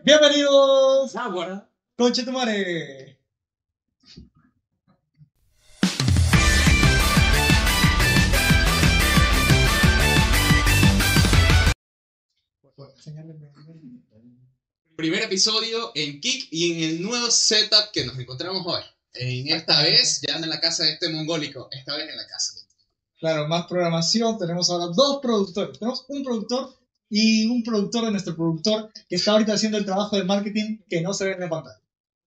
Bienvenidos, Agua. Conchetumare. Primer episodio en Kik y en el nuevo setup que nos encontramos hoy. Esta vez ya no en la casa de este mongólico, esta vez en la casa. Claro, más programación. Tenemos ahora dos productores. Tenemos un productor y un productor de nuestro productor que está ahorita haciendo el trabajo de marketing que no se ve en la pantalla.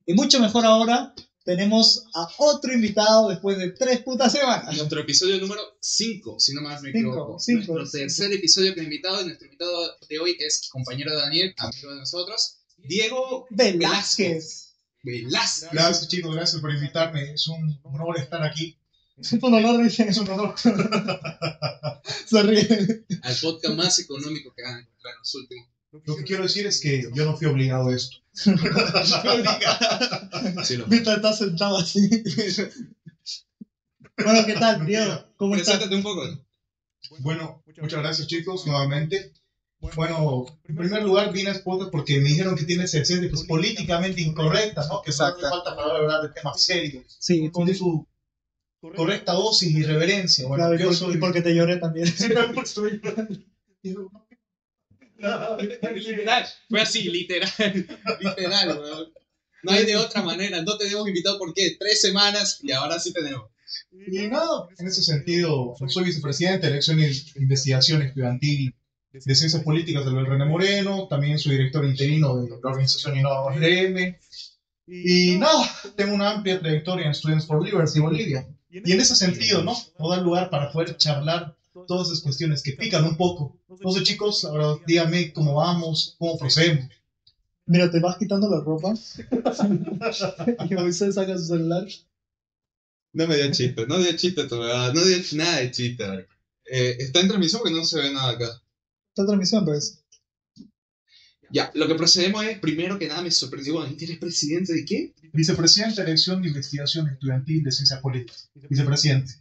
Y mucho mejor ahora, tenemos a otro invitado después de 3 putas semanas. Nuestro episodio número 5, si no más me equivoco. Nuestro tercer episodio con invitado, y nuestro invitado de hoy es compañero de Daniel, amigo de nosotros, Diego Velázquez. Velázquez. Gracias chicos, gracias por invitarme. Es un honor estar aquí. Es un honor, dicen. Es un honor. Se ríe. Al podcast más económico que van a encontrar en los últimos. Lo que quiero decir es que yo no fui obligado a esto. Sí, lo Vita está sentado así. Bueno, ¿qué tal, Diego? ¿Cómo estás? Preséntate un poco. Bueno, muchas gracias chicos, nuevamente. Bueno, en primer lugar vine a Spotify porque me dijeron que tiene secciones pues, políticamente incorrectas, ¿no? Que no hace falta para hablar de temas serios. Sí, Con su correcta dosis y reverencia. Bueno, claro, yo soy... y porque te lloré también. Literal, fue así, literal, weón. No hay de otra manera, no tenemos invitado por qué, 3 semanas y ahora sí tenemos. Y nada, en ese sentido, soy vicepresidente de elección e investigación estudiantil de Ciencias Políticas del René Moreno, también soy director interino de la organización Innova RM, y nada, tengo una amplia trayectoria en Students for Liberty Bolivia. Y en ese sentido, ¿no? No da lugar para poder charlar todas esas cuestiones que pican un poco. Entonces, chicos, ahora díganme cómo vamos, cómo procedemos. Mira, te vas quitando la ropa y Moisés saca su celular. No me dio chiste, no dio chiste todavía, no dio nada de chiste. Está en transmisión porque no se ve nada acá. Esta transmisión, pues. Ya, lo que procedemos es, primero que nada me sorprendió, ¿tú eres presidente de qué? Vicepresidente de elección de investigación estudiantil de Ciencias Políticas. Vicepresidente.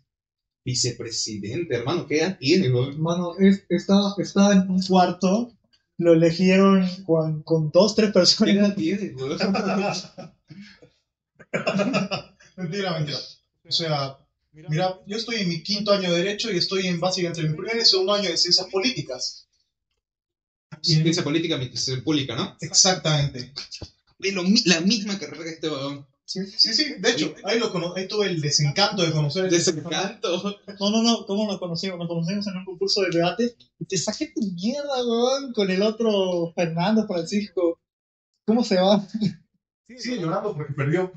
Vicepresidente, hermano, ¿qué edad tiene, güey? Hermano, estaba en un cuarto, lo eligieron con 2, 3 ¿Qué personas. edad tiene, güey? Mentira. O sea, mira, yo estoy en mi 5º año de Derecho y estoy en básicamente mi primer y segundo año de Ciencias Políticas. Ciencia política, administración pública, ¿no? Exactamente. Es la misma carrera que este weón. Sí. De hecho, ahí tuve el desencanto de conocer ese Desencanto. No, ¿cómo nos conocimos? Nos conocimos en un concurso de debate y te saqué tu mierda, weón, con el otro Fernando Francisco. ¿Cómo se va? Sigue llorando porque perdió.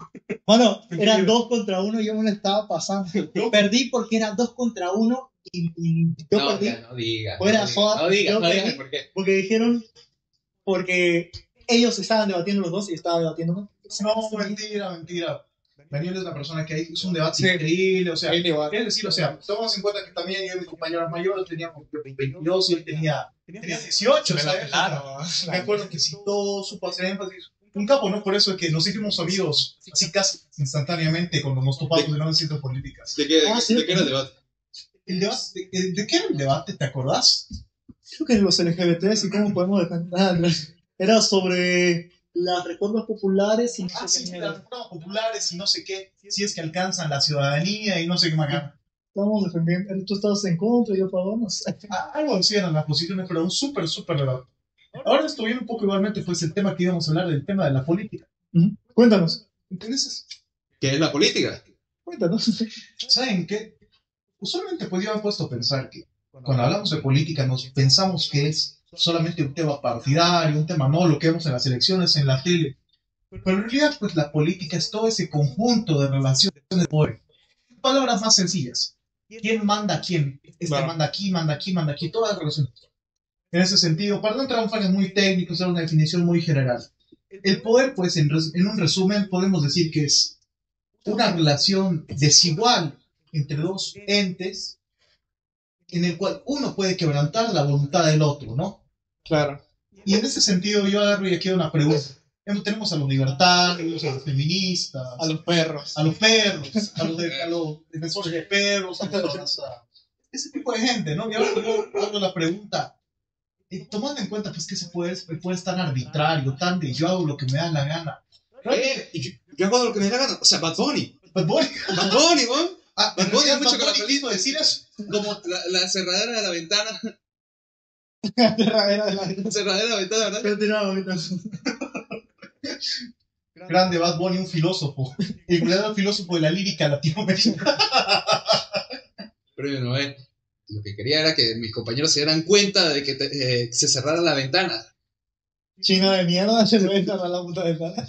Bueno, eran 2 contra 1 y yo me lo estaba pasando. Perdí porque eran 2 contra 1 y yo No, perdí. ya, no digas. Fuera No joda, digas, yo no digas perdí. por qué. Porque dijeron, porque ellos estaban debatiendo los dos y yo estaba debatiendo. No, mentira. Daniel es una persona que es un debate Sí. increíble, o sea, Ahí le va. es decir, o sea, tomamos en cuenta que también yo y mis compañeros mayores teníamos 22 y él tenía 18, o sea, Claro. me acuerdo que citó, supo hacer énfasis. Un capo, ¿no? Por eso es que nos hicimos amigos así casi instantáneamente cuando nos topamos en las ciencias políticas. ¿De qué Ah, sí. era el debate? ¿El debate? ¿De qué era el debate? ¿Te acordás? Creo que los LGBTs y cómo podemos defender. Era sobre las reformas populares y no sé Sí, qué las mierda. reformas populares y no sé qué, si es que alcanzan la ciudadanía y no sé qué más. Estábamos defendiendo. Tú estabas en contra y yo a favor, no sé. Algo así eran las posiciones, pero un súper debate. Ahora estoy viendo un poco igualmente, pues el tema que íbamos a hablar, del tema de la política. Cuéntanos. Entonces, ¿Qué es la política? Cuéntanos. ¿saben qué? Usualmente pues yo me he puesto a pensar que cuando hablamos de política nos pensamos que es solamente un tema partidario, un tema no, lo que vemos en las elecciones, en la tele. Pero en realidad pues la política es todo ese conjunto de relaciones de poder. Palabras más sencillas. ¿Quién manda a quién? Claro. Manda aquí, todas las relaciones. En ese sentido, para no entrar en fallos muy técnicos, dar una definición muy general. El poder, pues, en un resumen, podemos decir que es una relación desigual entre dos entes en el cual uno puede quebrantar la voluntad del otro, ¿no? Claro. Y en ese sentido, yo agarro y aquí una pregunta. Tenemos a los libertarios, a los feministas, A los perros. a los perros, a los defensores de perros, a ese tipo de gente, ¿no? Y ahora yo hago la pregunta, tomando en cuenta pues que se puede estar arbitrario, tan de yo hago lo que me da la gana. Yo hago lo que me da la gana. O sea, Bad Bunny. Bad Bunny, ¿no? Bad Bunny es mucho catolicismo. decir eso. Como la cerradera de la ventana. Cerradera de la Cerradera de la ventana, ¿verdad? Pero tirado ahorita. Grande Bad Bunny, un filósofo. El verdadero filósofo de la lírica latinoamericana. Premio Nobel. Lo que quería era que mis compañeros se dieran cuenta de que se cerrara la ventana. Chino de mierda, se le va a cerrar la puta ventana.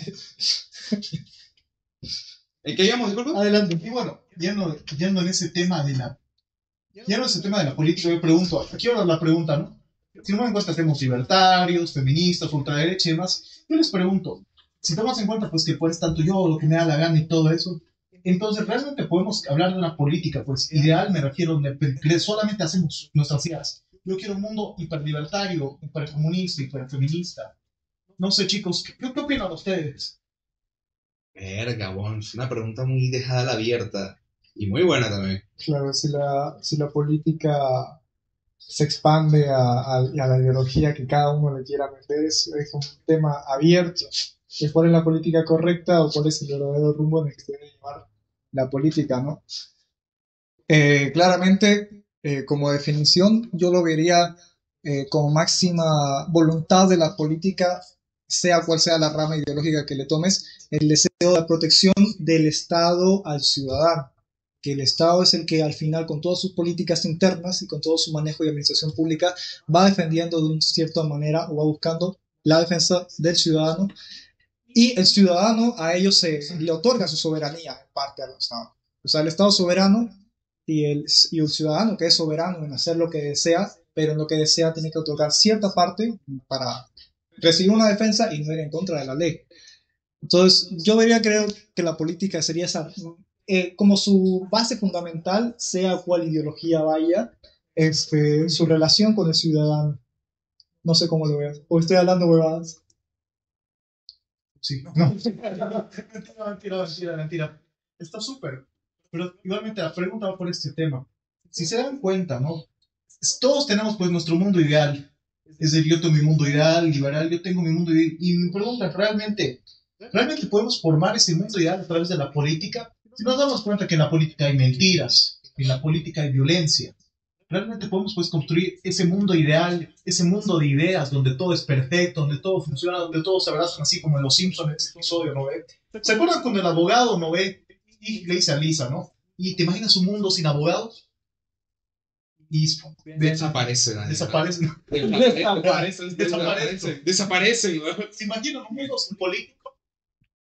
¿En qué íbamos, disculpa? Adelante. Y bueno, yendo en ese tema de la política, yo pregunto, aquí ahora la pregunta, ¿no? Si no me en cuenta tenemos libertarios, feministas, ultraderecha y demás, yo les pregunto, si tomas en cuenta pues que puedes tanto yo, lo que me da la gana y todo eso, entonces realmente podemos hablar de una política pues ideal, me refiero, donde solamente hacemos nuestras ideas. Yo quiero un mundo hiperlibertario, hipercomunista, hiperfeminista. No sé, chicos, ¿qué opinan ustedes? Verga, bon, es una pregunta muy dejada a la abierta y muy buena también. Claro, si la política se expande a la ideología que cada uno le quiera meter, es un tema abierto. ¿Cuál es la política correcta o cuál es el verdadero rumbo en el que se debe llevar la política, ¿no? Claramente, como definición, yo lo vería como máxima voluntad de la política, sea cual sea la rama ideológica que le tomes, el deseo de protección del Estado al ciudadano. Que el Estado es el que al final, con todas sus políticas internas y con todo su manejo y administración pública, va defendiendo de una cierta manera o va buscando la defensa del ciudadano, y el ciudadano a ellos le otorga su soberanía en parte al Estado. O sea, el Estado soberano y el ciudadano que es soberano en hacer lo que desea, pero en lo que desea tiene que otorgar cierta parte para recibir una defensa y no ir en contra de la ley. Entonces, yo creo que la política sería esa, como su base fundamental, sea cual ideología vaya, su relación con el ciudadano. No sé cómo lo veas. O estoy hablando huevadas. Sí, no. Mentira. Está súper. Pero igualmente la pregunta va por este tema. Si se dan cuenta, ¿no? Todos tenemos pues nuestro mundo ideal. Es decir, yo tengo mi mundo ideal, liberal, yo tengo mi mundo ideal. Y mi pregunta, ¿realmente podemos formar ese mundo ideal a través de la política? Si nos damos cuenta que en la política hay mentiras, en la política hay violencia, realmente podemos pues construir ese mundo ideal, ese mundo de ideas donde todo es perfecto, donde todo funciona, donde todos se abrazan así como en Los Simpsons en ese episodio, ¿no ve? ¿Se acuerdan cuando el abogado no ve y le dice a Lisa, ¿no? ¿Y te imaginas un mundo sin abogados? Y desaparecen. Desaparecen. ¿Se imaginan un mundo sin político?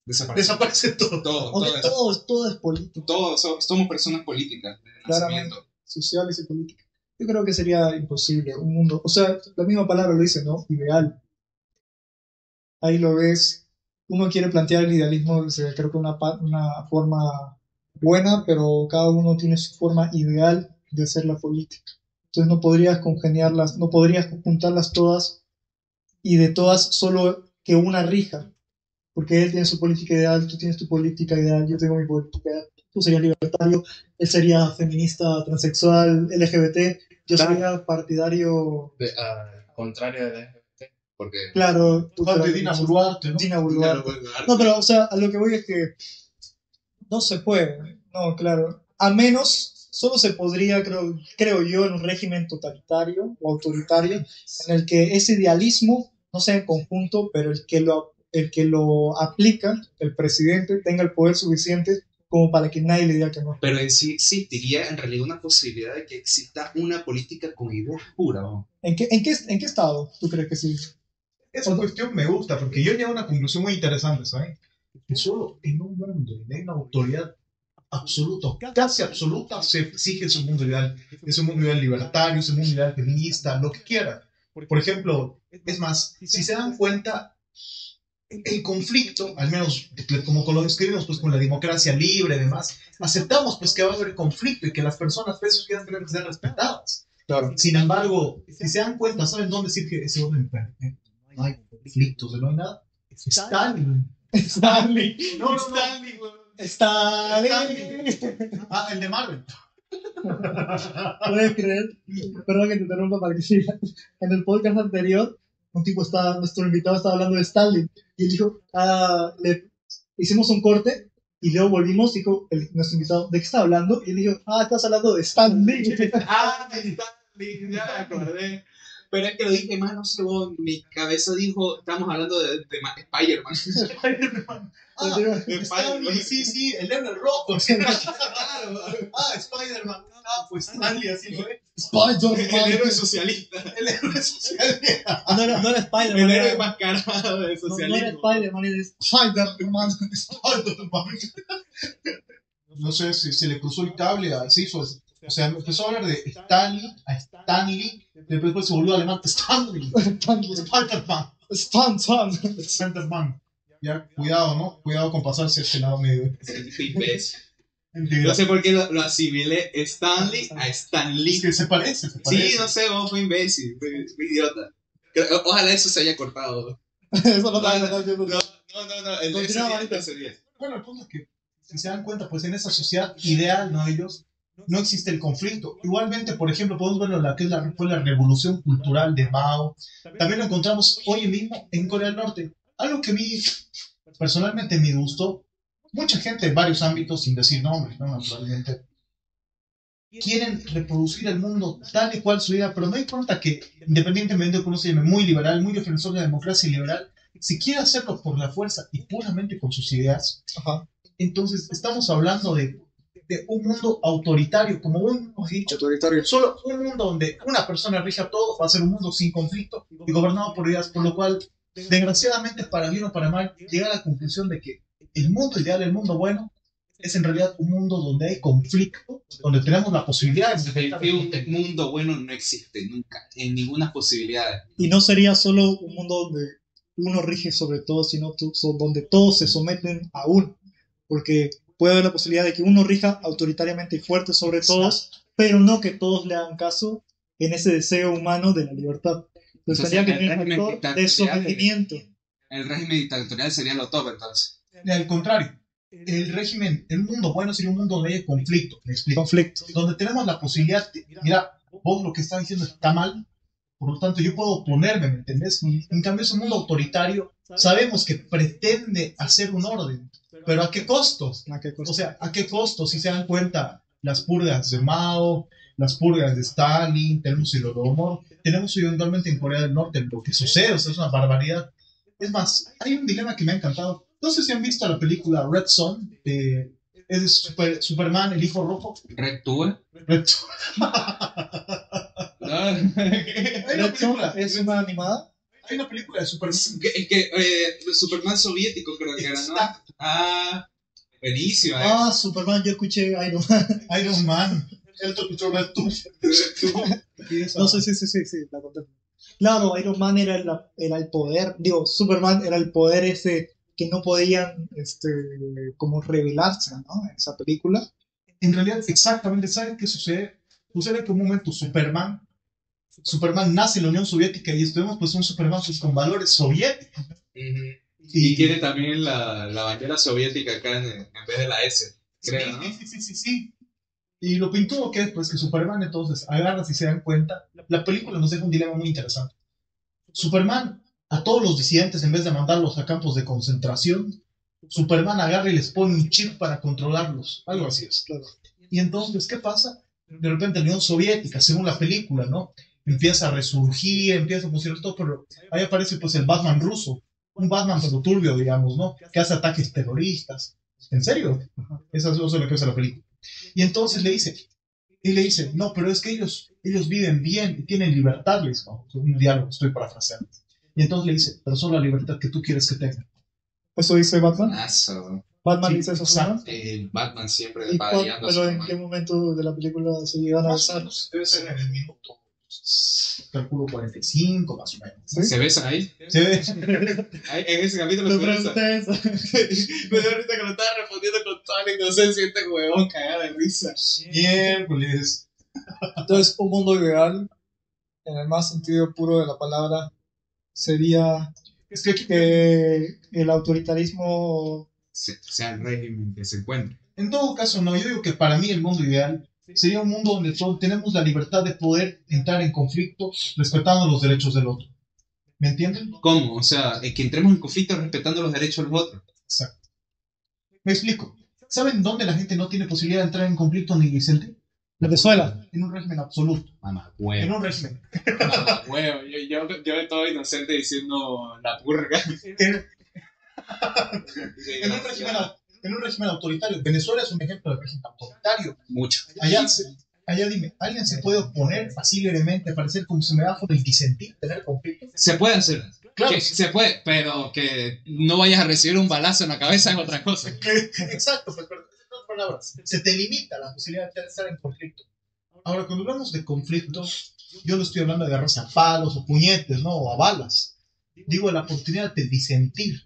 Desaparece todo. Todo es político. Todos somos personas políticas de nacimiento. Sociales y políticas. Yo creo que sería imposible un mundo, o sea, la misma palabra lo dice, ¿no? Ideal. Ahí lo ves. Uno quiere plantear el idealismo, creo que una forma buena, pero cada uno tiene su forma ideal de hacer la política. Entonces no podrías congeniarlas, no podrías juntarlas todas y de todas solo que una rija, porque él tiene su política ideal, tú tienes tu política ideal, yo tengo mi política ideal. Tú serías libertario, él sería feminista, transexual, LGBT, yo sería partidario contrario de LGBT, porque claro, Dina Boluarte, ¿no? No, pero o sea, a lo que voy es que no se puede, no, claro, a menos solo se podría, creo yo, en un régimen totalitario o autoritario en el que ese idealismo no sea en conjunto, pero el que lo aplica, el presidente, tenga el poder suficiente como para que nadie le diga que no. Pero en sí existiría en realidad una posibilidad de que exista una política con ideas puras, ¿no? ¿En qué estado tú crees que sí? Esa cuestión me gusta, porque yo llego a una conclusión muy interesante, ¿sabes? Que solo en un mundo donde hay una autoridad absoluta, casi absoluta, se exige ese mundo ideal libertario, ese mundo ideal feminista, lo que quiera. Por ejemplo, es más, si se dan cuenta, el conflicto, al menos como lo describimos pues con la democracia libre y demás, aceptamos pues que va a haber conflicto y que las personas pues tienen que ser respetadas. Claro. Sin embargo, si se dan cuenta, ¿saben dónde surge ese orden perfecto? No hay conflictos, no hay nada. Stalin. No, Stalin. Ah, el de Marvel. ¿Puedes creer? Perdón que te interrumpa para que siga. En el podcast anterior, nuestro invitado estaba hablando de Stalin y él dijo, hicimos un corte y luego volvimos, dijo nuestro invitado, ¿de qué está hablando? Y él dijo, estás hablando de Stalin. Stalin, ya me acordé. Pero es que lo dije más, no sé, mi cabeza dijo, estamos hablando de Spider-Man. Stanley, sí, el héroe rojo. Claro. Spider-Man. Pues Stanley, así lo es. Spider-Man. El héroe socialista. No era Spider-Man. El héroe enmascarado de socialismo. No era Spider-Man, era Spider-Man. No sé si se le cruzó el cable a Ciso. O sea, empezó a hablar de Stanley a Stanley, después se volvió alemán. Stanley. Spider-Man. Spider-Man. Ya, cuidado, ¿no? Cuidado con pasarse a este lado medio. No sé por qué lo asimilé Stanley a Stanley. Es que se parece. Sí, no sé, fue imbécil, fue idiota. Ojalá eso se haya cortado. Eso no No, Continúa, ese día. Bueno, el punto es que, si se dan cuenta, pues en esa sociedad ideal, ¿no? Ellos, no existe el conflicto. Igualmente, por ejemplo, podemos ver lo que fue la revolución cultural de Mao. También lo encontramos hoy mismo en Corea del Norte. Algo que a mí, personalmente, me gustó. Mucha gente en varios ámbitos, sin decir nombres, ¿no? Naturalmente, quieren reproducir el mundo tal y cual su vida, pero me doy cuenta que, independientemente de que uno se llame muy liberal, muy defensor de la democracia liberal, si quiere hacerlo por la fuerza y puramente con sus ideas, entonces estamos hablando de un mundo autoritario, como un dicho, autoritario. Solo un mundo donde una persona rija todo va a ser un mundo sin conflicto y gobernado por ideas, por lo cual, desgraciadamente, para bien o para mal, llega a la conclusión de que el mundo ideal, el mundo bueno, es en realidad un mundo donde hay conflicto, donde tenemos la posibilidad de... El mundo bueno no existe nunca, en ninguna posibilidad. Y no sería solo un mundo donde uno rige sobre todo, sino donde todos se someten a uno. Porque puede haber la posibilidad de que uno rija autoritariamente y fuerte sobre todos, pero no que todos le hagan caso en ese deseo humano de la libertad. Entonces tendría que tener un factor de sometimiento. El régimen dictatorial sería lo top, entonces. Al contrario, el mundo bueno sería un mundo donde hay conflicto, ¿me explico? Conflicto. Donde tenemos la posibilidad de, mira, vos lo que estás diciendo está mal, por lo tanto yo puedo oponerme, ¿me entendés? En cambio, ese mundo autoritario sabemos que pretende hacer un orden, pero ¿a qué costos? O sea, ¿a qué costos? Si se dan cuenta, las purgas de Mao, las purgas de Stalin, tenemos el Holodomor, tenemos eventualmente en Corea del Norte lo que sucede, o sea, es una barbaridad. Es más, hay un dilema que me ha encantado. No sé si han visto la película Red Son, es Superman, el hijo rojo. ¿Red Tour? Red Son. ¿Red Son es una animada? Hay una película de Superman. Superman soviético creo que era, ¿no? Buenísima. Superman, yo escuché Iron Man. Iron Man. Él te escuchó Red Tour. No sé, sí, la conté. Claro, Iron Man era el poder, Superman era el poder ese que no podían como revelarse, ¿no? En esa película. En realidad, exactamente, ¿sabes qué sucede? Sucede que en un momento Superman nace en la Unión Soviética y tenemos pues un Superman pues, con valores soviéticos. Y tiene también la bandera soviética acá en vez de la S, creo, ¿no? Sí. Y lo pintudo que es, pues, que Superman entonces agarra, si se dan cuenta, la película nos deja un dilema muy interesante. Superman, a todos los disidentes, en vez de mandarlos a campos de concentración, Superman agarra y les pone un chip para controlarlos. Algo así es. Claro. Y entonces, ¿qué pasa? De repente la Unión Soviética, según la película, ¿no? Empieza a resurgir, empieza a funcionar todo, pero ahí aparece pues el Batman ruso. Un Batman pero turbio, digamos, ¿no? Que hace ataques terroristas. ¿En serio? Eso es lo que hace la película. Y entonces le dice, no, pero es que ellos viven bien y tienen libertad, les digo, un diálogo, estoy parafraseando. Y entonces le dice, pero son la libertad que tú quieres que tengan. ¿Eso dice Batman? Batman Sí, dice eso, exacto. Batman siempre va guiando. ¿Pero en qué momento de la película se llegan a besar? Debe ser en el minuto, calculo 45 más o menos. ¿Sí? ¿Se besan ahí? Se besan. En ese capítulo se besan. Me dio ahorita que lo estaba respondiendo con toda la inocencia, este huevón cagada de risa. Miércoles. Entonces, un mundo ideal, en el más sentido puro de la palabra, sería que el autoritarismo sea el régimen que se encuentre. En todo caso, no, yo digo que para mí el mundo ideal sería un mundo donde todos tenemos la libertad de poder entrar en conflicto respetando los derechos del otro. ¿Me entienden? ¿Cómo? O sea, que entremos en conflicto respetando los derechos de los otros. Exacto. Me explico. ¿Saben dónde la gente no tiene posibilidad de entrar en conflicto ni disentir? Venezuela. En un régimen absoluto. Mamá, huevo. En un régimen. Mamá, huevo. Yo todo inocente diciendo la purga. En un régimen autoritario. Venezuela es un ejemplo de régimen autoritario. Mucho. Allá dime, ¿alguien se puede oponer así libremente, parecer como semegáforo y disentir, tener conflicto? Se puede hacer. Claro. Se puede, pero que no vayas a recibir un balazo en la cabeza es otra cosa. Exacto, pues, pero en otras palabras, se te limita la posibilidad de estar en conflicto. Ahora, cuando hablamos de conflicto, yo no estoy hablando de agarrarse a palos o puñetes, ¿no? O a balas. Digo, la oportunidad de disentir,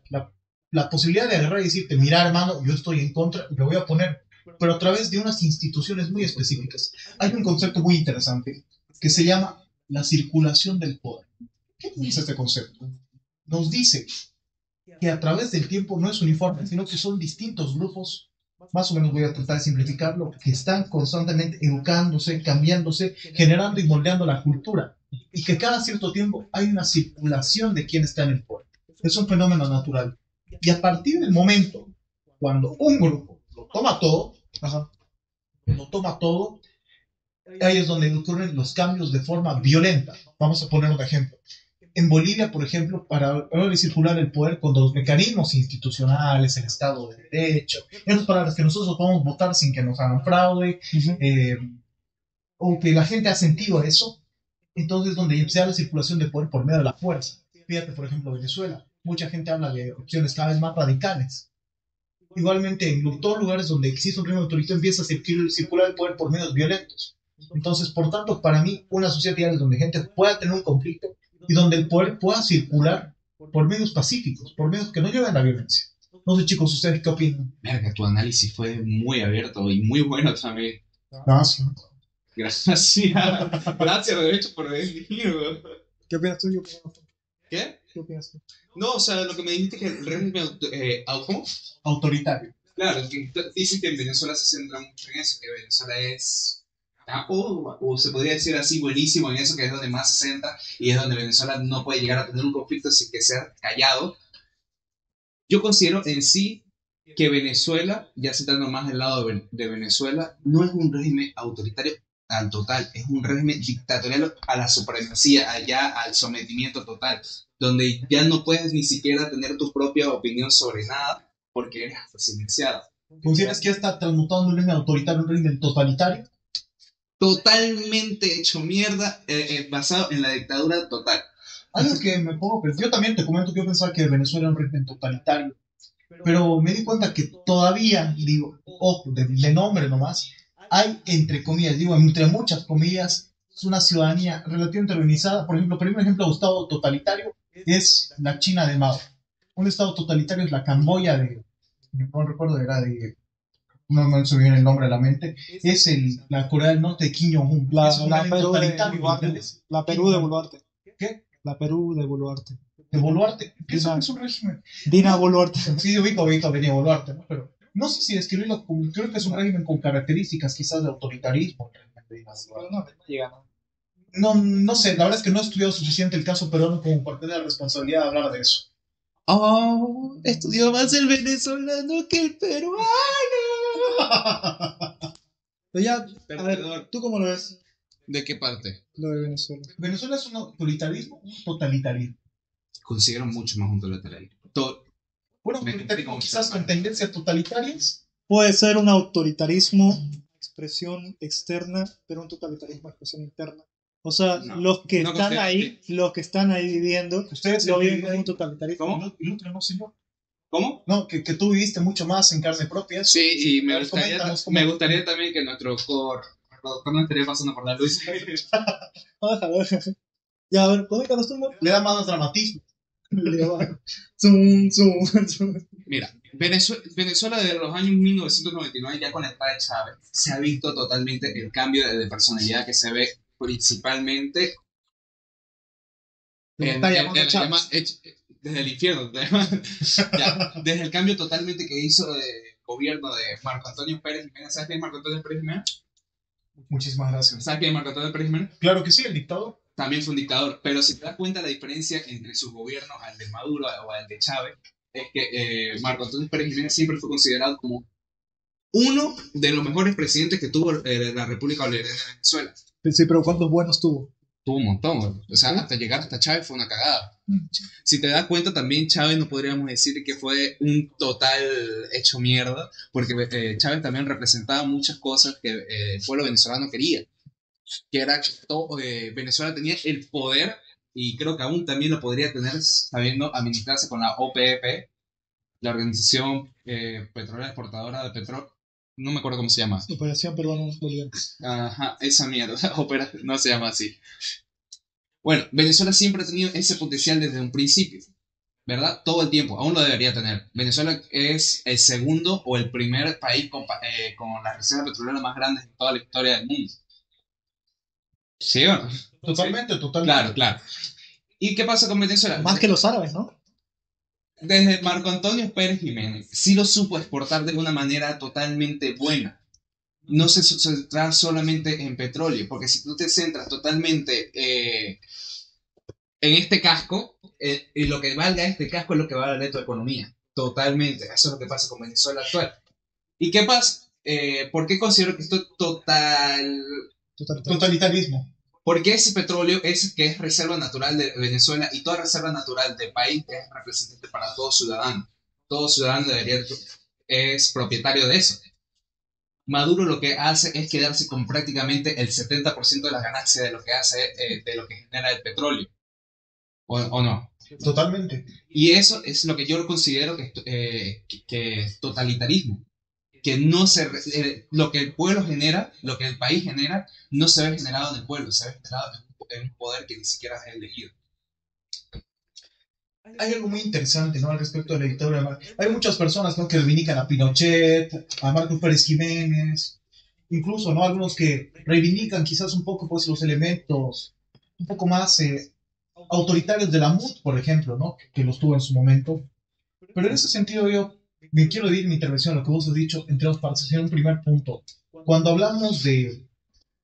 la posibilidad de agarrar y decirte, mira, hermano, yo estoy en contra y me voy a poner, pero a través de unas instituciones muy específicas. Hay un concepto muy interesante que se llama la circulación del poder. ¿Qué dice este concepto? Nos dice que a través del tiempo no es uniforme, sino que son distintos grupos, más o menos voy a tratar de simplificarlo, que están constantemente educándose, cambiándose, generando y moldeando la cultura, y que cada cierto tiempo hay una circulación de quien está en el poder. Es un fenómeno natural. Y a partir del momento cuando un grupo lo toma todo, ahí es donde ocurren los cambios de forma violenta. Vamos a poner un ejemplo. En Bolivia, por ejemplo, para circular el poder con los mecanismos institucionales, el Estado de Derecho, en otras palabras, que nosotros podamos votar sin que nos hagan fraude, o que la gente ha sentido eso, entonces donde se da la circulación de poder por medio de la fuerza. Fíjate, por ejemplo, Venezuela. Mucha gente habla de opciones cada vez más radicales. Igualmente, en todos los lugares donde existe un régimen autoritario empieza a circular el poder por medios violentos. Entonces, por tanto, para mí, una sociedad ideal es donde gente pueda tener un conflicto y donde el poder pueda circular por medios pacíficos, por medios que no lleven a la violencia. No sé, chicos, ¿ustedes qué opinan? Verga, tu análisis fue muy abierto y muy bueno también. Gracias. Gracias. Gracias, de hecho, por venir. ¿Qué opinas tú? ¿Qué? ¿Qué opinas tú? No, o sea, lo que me dijiste que el régimen ¿cómo? Autoritario. Claro, que dicen que en Venezuela se centra mucho en eso, que Venezuela es capo, o se podría decir así, buenísimo en eso, que es donde más se centra y es donde Venezuela no puede llegar a tener un conflicto sin que sea callado. Yo considero en sí que Venezuela, ya centrando más del lado de Venezuela, no es un régimen autoritario al total, es un régimen dictatorial a la supremacía, allá al sometimiento total, donde ya no puedes ni siquiera tener tu propia opinión sobre nada porque eres silenciado. ¿Consideras que ya está transmutando un régimen autoritario en un régimen totalitario? Totalmente hecho mierda, basado en la dictadura total. Algo que me pongo, yo también te comento que yo pensaba que Venezuela era un régimen totalitario, pero me di cuenta que todavía, digo, ojo, de nombre nomás, hay, entre comillas, digo, entre muchas comillas, es una ciudadanía relativamente organizada. Por ejemplo, el primer ejemplo de un estado totalitario es la China de Mao. Un estado totalitario es la Camboya no recuerdo, era de, no me se me viene el nombre a la mente, es la Corea del Norte de Kim Jong-un. La Perú de Boluarte. ¿Qué? La Perú de Boluarte. De Boluarte. ¿Qué es un régimen? Dina Boluarte. Sí, ubico venía Boluarte, ¿no? Pero no sé si describirlo como, creo que es un régimen con características quizás de autoritarismo. No sé, la verdad es que no he estudiado suficiente el caso peruano como para tener la responsabilidad de hablar de eso. Oh, estudió más el venezolano que el peruano. Pero ya, a ver, ¿tú cómo lo ves? ¿De qué parte? Lo de Venezuela. ¿Venezuela es un autoritarismo o un totalitarismo? Considero mucho más un totalitarismo. Bueno, autoritarismo quizás con tendencias totalitarias. Puede ser un autoritarismo, expresión externa, pero un totalitarismo, expresión interna. O sea, no, los que están ahí viviendo, ustedes lo viven como un totalitarismo. ¿Cómo? El otro no, señor. ¿Cómo? No, que tú viviste mucho más en carne propia. Sí, y me gustaría también que nuestro productor no estaría pasando por la luz. Ya, a ver, coméntanos tú, amor. Le da más dramatismo. Mira, Venezuela desde los años 1999, ya con la etapa de Chávez, se ha visto totalmente el cambio de personalidad que se ve principalmente desde el infierno, ya, desde el cambio totalmente que hizo de gobierno de Marco Antonio Pérez Jiménez. ¿Sabes quién es Marco Antonio Pérez Jiménez? Muchísimas gracias. ¿Sabes quién es Marco Antonio Pérez Jiménez? Claro que sí, el dictador. También fue un dictador, pero si te das cuenta la diferencia entre sus gobiernos, al de Maduro o al de Chávez, es que Marco Antonio Pérez Jiménez siempre fue considerado como uno de los mejores presidentes que tuvo la República Bolivariana de Venezuela. Sí, pero ¿cuántos buenos tuvo? Tuvo un montón, güey. O sea, hasta llegar hasta Chávez fue una cagada. Si te das cuenta, también Chávez no podríamos decir que fue un total hecho mierda, porque Chávez también representaba muchas cosas que el pueblo venezolano quería. Que era que Venezuela tenía el poder, y creo que aún también lo podría tener sabiendo administrarse con la OPEP, la Organización Petrolera Exportadora de Petróleo. No me acuerdo cómo se llama. Operación Peruano Bolívar. Ajá, esa mierda. No se llama así. Bueno, Venezuela siempre ha tenido ese potencial desde un principio, ¿verdad? Todo el tiempo, aún lo debería tener. Venezuela es el segundo o el primer país con las reservas petroleras más grandes en toda la historia del mundo. ¿Sí o no? Totalmente, Sí. totalmente. Claro, claro. ¿Y qué pasa con Venezuela? Más que los árabes, ¿no? Desde Marco Antonio Pérez Jiménez, sí lo supo exportar de una manera totalmente buena. No se centra solamente en petróleo, porque si tú te centras totalmente en este casco, y lo que valga este casco es lo que va a valer tu economía. Totalmente. Eso es lo que pasa con Venezuela actual. ¿Y qué pasa? ¿Por qué considero que esto es Totalitarismo. Porque ese petróleo es que es reserva natural de Venezuela, y toda reserva natural del país es representante para todo ciudadano. Todo ciudadano es propietario de eso. Maduro lo que hace es quedarse con prácticamente el 70% de las ganancias de lo que hace, de lo que genera el petróleo. ¿O no? Totalmente. Y eso es lo que yo considero que es totalitarismo. Que no lo que el pueblo genera, lo que el país genera, no se ve generado en el pueblo, se ve generado en un poder que ni siquiera es elegido. Hay algo muy interesante, ¿no? Al respecto de la dictadura de Marcos. Hay muchas personas, ¿no?, que reivindican a Pinochet, a Marcos Pérez Jiménez, incluso, ¿no?, algunos que reivindican quizás un poco, pues, los elementos un poco más autoritarios de la MUD, por ejemplo, ¿no?, que los tuvo en su momento. Pero en ese sentido yo me quiero dividir mi intervención, lo que vos has dicho, entre dos partes. En un primer punto, cuando hablamos de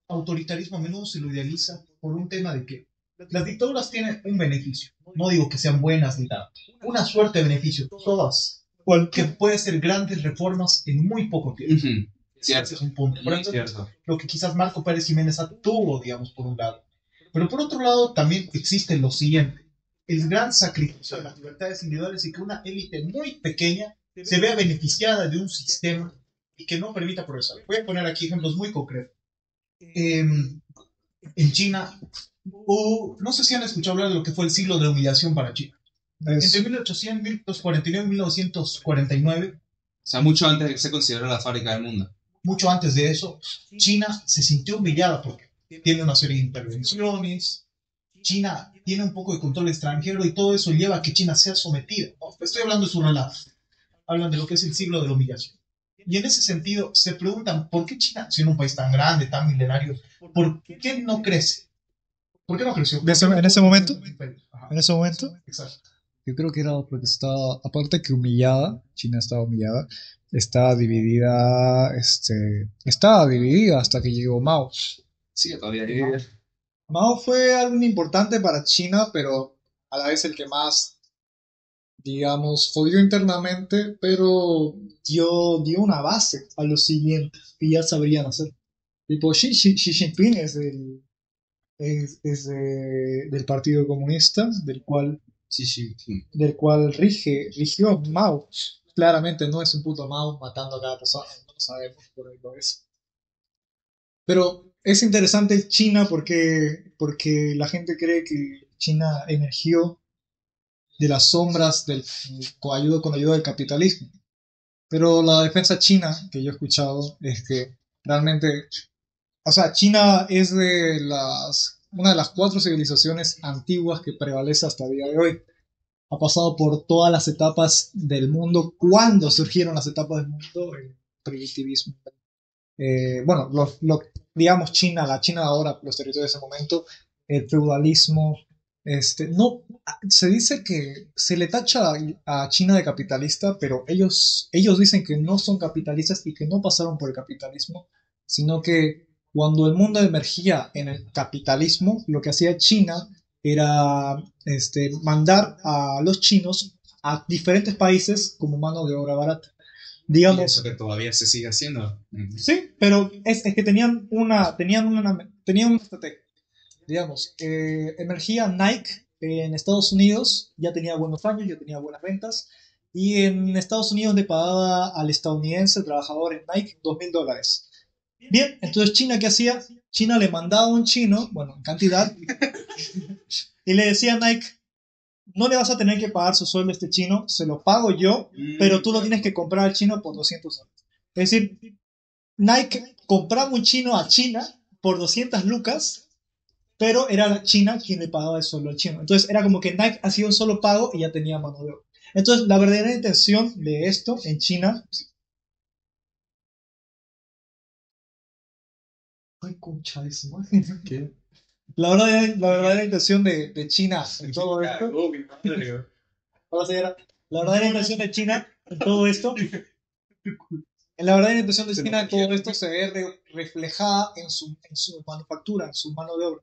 autoritarismo, a menudo se lo idealiza por un tema de que las dictaduras tienen un beneficio. No digo que sean buenas ni nada. Una suerte de beneficio, todas. Que puede ser grandes reformas en muy poco tiempo. Cierto. Ese es un punto. Por ejemplo, Cierto. lo que quizás Marco Pérez Jiménez tuvo, digamos, por un lado. Pero por otro lado, también existe lo siguiente: el gran sacrificio de las libertades individuales, y que una élite muy pequeña se vea beneficiada de un sistema y que no permita progresar. Voy a poner aquí ejemplos muy concretos. En China, no sé si han escuchado hablar de lo que fue el siglo de la humillación para China. Entre 1849 y 1949. O sea, mucho antes de que se considerara la fábrica del mundo. Mucho antes de eso, China se sintió humillada porque tiene una serie de intervenciones. China tiene un poco de control extranjero, y todo eso lleva a que China sea sometida. Estoy hablando de su relato. Hablan de lo que es el siglo de la humillación. Y en ese sentido se preguntan, ¿por qué China, siendo un país tan grande, tan milenario, por qué no crece? ¿Por qué no creció? ¿En ese momento? Ajá. En ese momento, Exacto. yo creo que era porque estaba, aparte que humillada, China estaba humillada, estaba dividida hasta que llegó Mao. Sí, todavía dividida. Mao fue algo importante para China, pero a la vez el que más, digamos, jodió internamente, pero dio una base a los siguientes que ya sabrían hacer. Tipo, Xi Jinping es del Partido Comunista, del cual rigió Mao. Claramente no es un puto Mao matando a cada persona, no lo sabemos, por ahí lo es. Pero es interesante China porque la gente cree que China emergió de las sombras con ayuda del capitalismo. Pero la defensa china que yo he escuchado es que realmente, o sea, China es una de las 4 civilizaciones antiguas que prevalece hasta el día de hoy. Ha pasado por todas las etapas del mundo. ¿Cuándo surgieron las etapas del mundo? El primitivismo. Bueno, digamos China, la China de ahora, los territorios de ese momento, el feudalismo. No, se dice que se le tacha a China de capitalista, pero ellos dicen que no son capitalistas y que no pasaron por el capitalismo, sino que Cuando el mundo emergía en el capitalismo, lo que hacía China era mandar a los chinos a diferentes países como mano de obra barata. Y Digamos, eso que todavía se sigue haciendo. sí, pero es que tenían una estrategia. Digamos, emergía Nike en Estados Unidos, ya tenía buenos años, ya tenía buenas ventas, y en Estados Unidos le pagaba al estadounidense trabajador en Nike $2,000. Bien, entonces China, ¿qué hacía? China le mandaba a un chino, bueno, en cantidad, y le decía a Nike, no le vas a tener que pagar su sueldo a este chino, se lo pago yo, pero tú lo tienes que comprar al chino por $200. Es decir, Nike compraba un chino a China por 200 lucas, pero era la China quien le pagaba el sueldo al chino. Entonces era como que Nike hacía un solo pago y ya tenía mano de obra. Entonces la verdadera intención de esto en China... Ay, concha de su madre. ¿Qué? La verdadera intención de China en todo esto... Hola, señora. La verdadera intención de China en todo esto... La verdadera intención de China en todo esto se ve reflejada en su manufactura, en su mano de obra.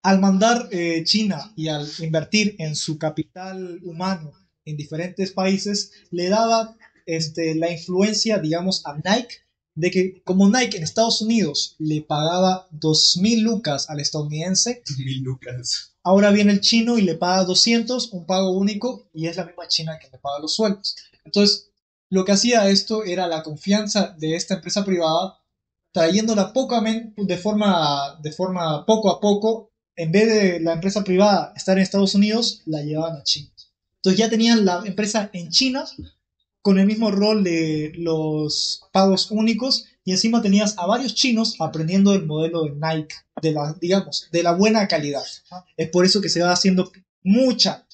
Al mandar China y al invertir en su capital humano en diferentes países, le daba la influencia, digamos, a Nike, de que como Nike en Estados Unidos le pagaba 2.000 lucas al estadounidense, 1000 lucas. ahora viene el chino y le paga 200, un pago único, y es la misma China que le paga los sueldos. Entonces, lo que hacía esto era la confianza de esta empresa privada, trayéndola de forma poco a poco, en vez de la empresa privada estar en Estados Unidos, la llevaban a China. Entonces ya tenían la empresa en China con el mismo rol de los pagos únicos y encima tenías a varios chinos aprendiendo el modelo de Nike, digamos, de la buena calidad. Es por eso que se va haciendo mucha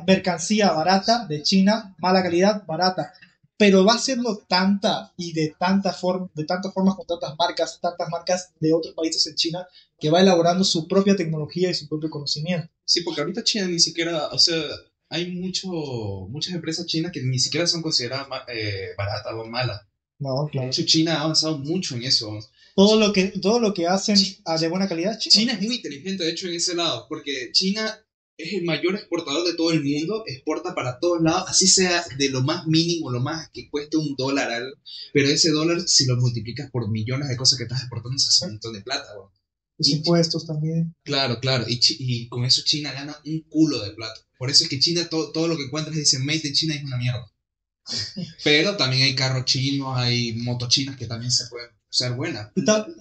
mercancía barata de China, mala calidad, barata. Pero va haciendo tanta y de tantas formas con tantas marcas de otros países en China, que va elaborando su propia tecnología y su propio conocimiento. Sí, porque ahorita China ni siquiera, o sea, hay muchas empresas chinas que ni siquiera son consideradas baratas o malas. No, De claro. hecho, China ha avanzado mucho en eso. Todo lo que hacen de buena calidad es chino. China es muy inteligente, de hecho, en ese lado, porque China es el mayor exportador de todo el mundo, exporta para todos lados, así sea de lo más mínimo, lo más que cueste $1 algo, pero ese dólar, si lo multiplicas por millones de cosas que estás exportando, se hace un montón de plata, weón. Los Y impuestos también. claro, claro, y con eso China gana un culo de plata. Por eso es que China, todo lo que encuentras dicen Made in China es una mierda. Pero también hay carros chinos, hay motos chinas que también se pueden ser buenas.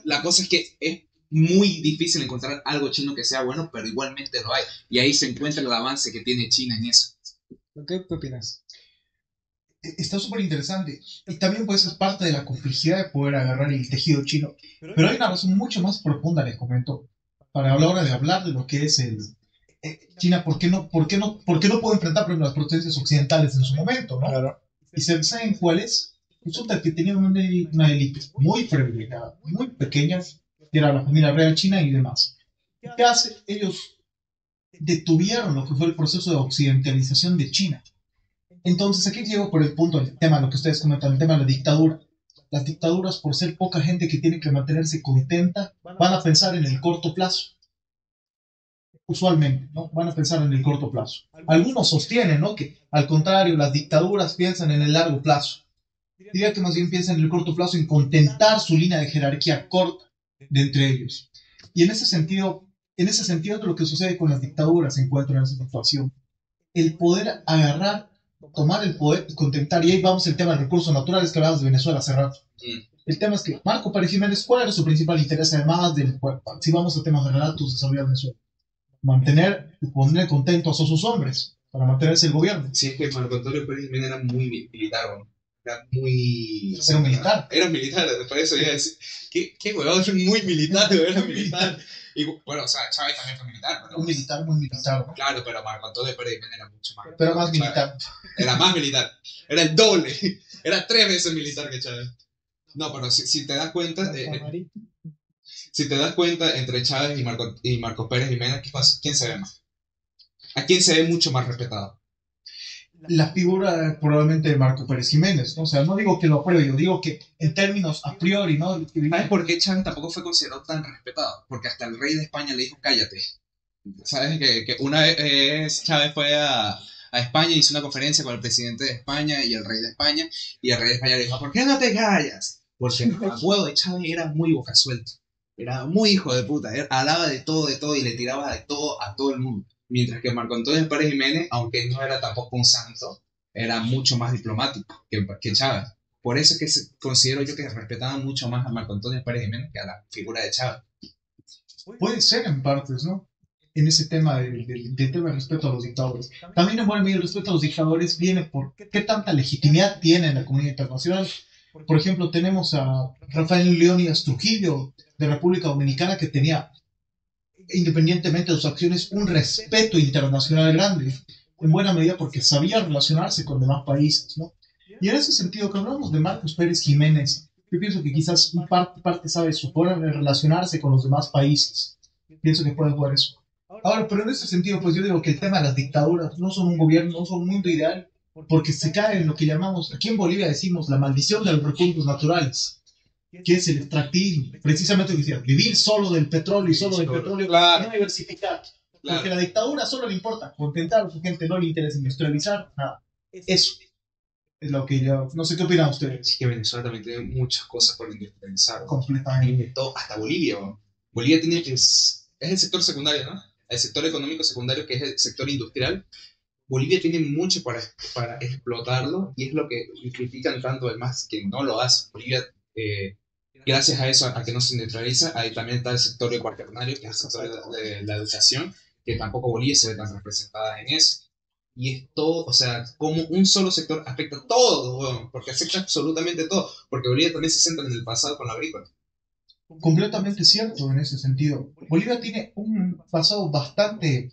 La cosa es que es muy difícil encontrar algo chino que sea bueno, pero igualmente lo hay. Y ahí se encuentra el avance que tiene China en eso. ¿Qué opinas? Está súper interesante. Y también pues es parte de la complejidad de poder agarrar el tejido chino. Pero hay una razón mucho más profunda, les comento, para la hora de hablar de lo que es China, ¿por qué no puede enfrentar primero las potencias occidentales en su momento, ¿no? Claro. ¿Y saben cuál es? Resulta que tenían una élite muy privilegiada, muy pequeña, que era la familia real china y demás. ¿Qué hace? Ellos detuvieron lo que fue el proceso de occidentalización de China. Entonces aquí llego por el punto del tema, lo que ustedes comentan, el tema de la dictadura. Las dictaduras, por ser poca gente que tiene que mantenerse contenta, van a pensar en el corto plazo. Usualmente, ¿no? Van a pensar en el corto plazo. Algunos sostienen, ¿no?, que al contrario, las dictaduras piensan en el largo plazo. Diría que más bien piensan en el corto plazo, en contentar su línea de jerarquía corta de entre ellos. Y en ese sentido es lo que sucede con las dictaduras, se encuentra en esa situación. El poder agarrar, tomar el poder y contentar, y ahí vamos al tema de recursos naturales que hablábamos de Venezuela hace rato. El tema es que Marco Pérez Jiménez, ¿cuál era su principal interés además del cuerpo? Si vamos a temas de relatos, desarrollar Venezuela. Mantener y poner contentos a sus hombres para mantenerse el gobierno. Sí, es que Marco Antonio Pérez Jiménez era muy militar, ¿no? Era muy... Era un militar. Era militar, por eso iba a decir, ¿qué huevón? Muy militar, era militar. Y bueno, o sea, Chávez también fue militar. Pero, Un militar, muy militar, ¿no? claro, pero Marco Antonio Pérez Jiménez era mucho más. Pero más militar. Era más militar. Era el doble. Era 3 veces militar que Chávez. No, pero si te das cuenta... si te das cuenta, entre Chávez y Marcos Pérez Jiménez, ¿quién se ve más? ¿A quién se ve mucho más respetado? la figura probablemente de Marco Pérez Jiménez, ¿no? O sea, no digo que lo apruebe, yo digo que en términos a priori, ¿no? ¿Sabes por qué Chávez tampoco fue considerado tan respetado? Porque hasta el rey de España le dijo cállate. ¿Sabes? Que una vez Chávez fue a España y hizo una conferencia con el presidente de España y el rey de España, y el rey de España le dijo, ¿por qué no te callas? Porque el apodo de Chávez era muy boca suelta, era muy hijo de puta, hablaba de todo y le tiraba de todo a todo el mundo. Mientras que Marco Antonio Pérez Jiménez, aunque no era tampoco un santo, era mucho más diplomático que Chávez. Por eso es que considero yo que respetaban mucho más a Marco Antonio Pérez Jiménez que a la figura de Chávez. Puede ser en partes, ¿no? En ese tema del tema de respeto a los dictadores. También en buena medida el respeto a los dictadores viene por qué tanta legitimidad tiene en la comunidad internacional. Por ejemplo, tenemos a Rafael Leónidas Trujillo de República Dominicana que tenía, independientemente de sus acciones, un respeto internacional grande, en buena medida porque sabía relacionarse con demás países, ¿no? Y en ese sentido, cuando hablamos de Marcos Pérez Jiménez, yo pienso que quizás parte sabe supone relacionarse con los demás países. Pienso que puede jugar eso. Ahora, pero en ese sentido, pues yo digo que el tema de las dictaduras no son un gobierno, no son un mundo ideal, porque se cae en lo que llamamos, aquí en Bolivia decimos, la maldición de los recursos naturales, que es el extractivismo. Precisamente lo que decía, vivir solo del petróleo y solo del petróleo, Claro. no diversificar. Claro. Porque la dictadura solo le importa contentar a su gente, no le interesa industrializar, nada. Eso es lo que yo, no sé qué opinan ustedes. Es que Venezuela también tiene muchas cosas por industrializar. Completamente. Tiene todo, hasta Bolivia. ¿No? Bolivia tiene, es el sector secundario, ¿no? El sector económico secundario, que es el sector industrial. Bolivia tiene mucho para explotarlo, y es lo que critican tanto, además, que no lo hace. Bolivia, gracias a eso, a que no se industrializa, ahí también está el sector cuaternario, que es el sector de la educación, que tampoco Bolivia se ve tan representada en eso. Y es todo, o sea, como un solo sector afecta todo, bueno, porque afecta absolutamente todo, porque Bolivia también se centra en el pasado con la agrícola. Completamente cierto en ese sentido. Bolivia tiene un pasado bastante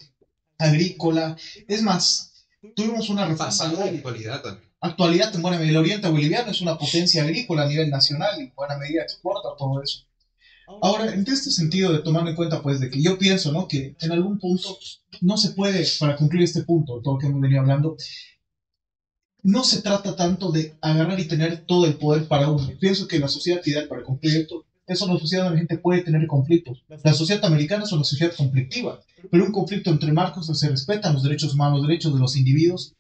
agrícola. Es más, tuvimos una Pasado reforma de actualidad también. actualidad en buena medida. El oriente boliviano es una potencia agrícola a nivel nacional y en buena medida exporta todo eso. Ahora, en este sentido de tomar en cuenta, pues, de que yo pienso, ¿no? Que en algún punto no se puede, para concluir este punto, todo lo que hemos venido hablando, no se trata tanto de agarrar y tener todo el poder para uno. Pienso que la sociedad ideal para concluir esto es una sociedad donde la gente puede tener conflictos. La sociedad americana es una sociedad conflictiva, pero un conflicto entre marcos donde se respetan los derechos humanos, los derechos de los individuos.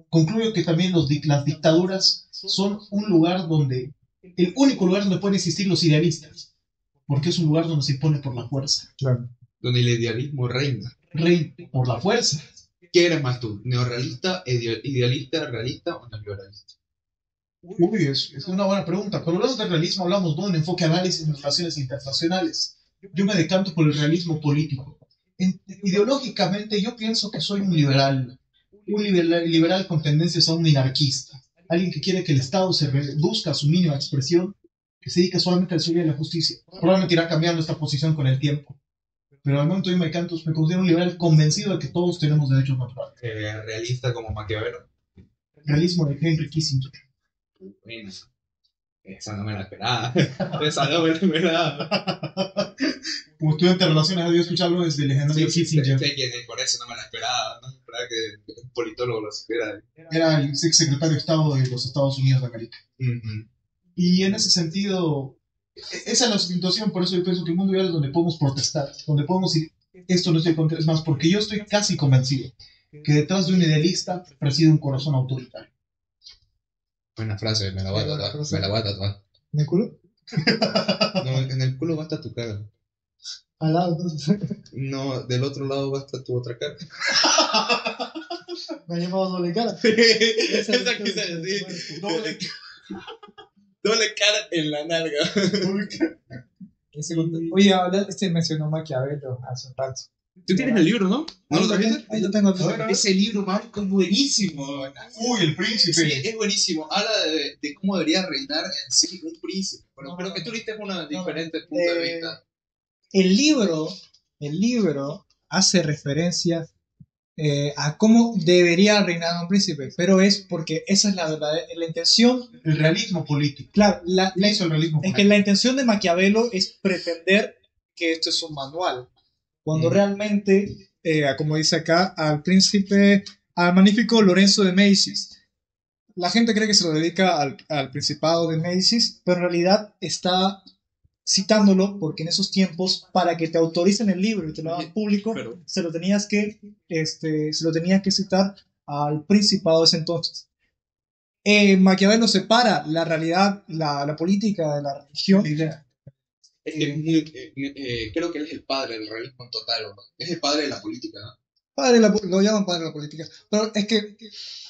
Concluyo que también las dictaduras son un lugar donde, el único lugar donde pueden existir los idealistas, porque es un lugar donde se impone por la fuerza. Claro. Donde el idealismo reina. Rey por la fuerza. ¿Qué eres más tú? ¿Neorrealista, idealista, realista o neoliberalista? Uy, es una buena pregunta. Cuando hablamos de realismo, hablamos de un enfoque análisis en relaciones internacionales. Yo me decanto por el realismo político. Ideológicamente, yo pienso que soy un liberal con tendencias a un minarquista. Alguien que quiere que el Estado se reduzca a su mínima expresión, que se dedique solamente al seguridad y la justicia. Probablemente irá cambiando esta posición con el tiempo. Pero al momento yo me considero un liberal convencido de que todos tenemos derechos naturales. Realista como Maquiavelo. Realismo de Henry Kissinger. Bueno, esa no me la esperaba. Esa no me la esperaba. Como estudiante de relaciones, había escuchado desde el legendario Kissinger. Por eso no me la esperaba. No esperaba que un politólogo lo supiera. Era el ex secretario de Estado de los Estados Unidos de América. Y en ese sentido, esa es la situación. Por eso yo pienso que el mundo ideal es donde podemos protestar, donde podemos decir, esto no estoy contra. Es más, porque yo estoy casi convencido que detrás de un idealista reside un corazón autoritario. Buena frase, me la voy a tatuar. Me la voy a tatuar. ¿En el culo? No, en el culo va a estar tu cara. Al lado, entonces. No, del otro lado va a estar tu otra cara. Me ha llamado doble cara. Esa quise decir. Doble cara en la nalga. Oye, mencionó Maquiavelo hace un rato. Tú tienes el libro, ¿no? ¿No lo trajiste? Ahí lo tengo. Ese libro, Marco, es buenísimo. Uy, el príncipe. Sí, es buenísimo. Habla de cómo debería reinar en sí un príncipe. Pero que tú viste un diferente punto de vista. El libro hace referencia a cómo debería reinar un príncipe, pero es porque esa es la intención. El realismo político. Claro, Hizo el realismo es político. que la intención de Maquiavelo es pretender que esto es un manual, cuando realmente, como dice acá, al príncipe al magnífico Lorenzo de Médicis. La gente cree que se lo dedica al Principado de Médicis, pero en realidad está citándolo porque en esos tiempos, para que te autoricen el libro y te lo hagan público, Pero- se lo tenías que citar al Principado de ese entonces. Maquiavelo separa la realidad, la política de la religión. Es que creo que él es el padre del realismo en total, ¿no? Es el padre de la política, ¿no? Lo llaman padre de la política. Pero es que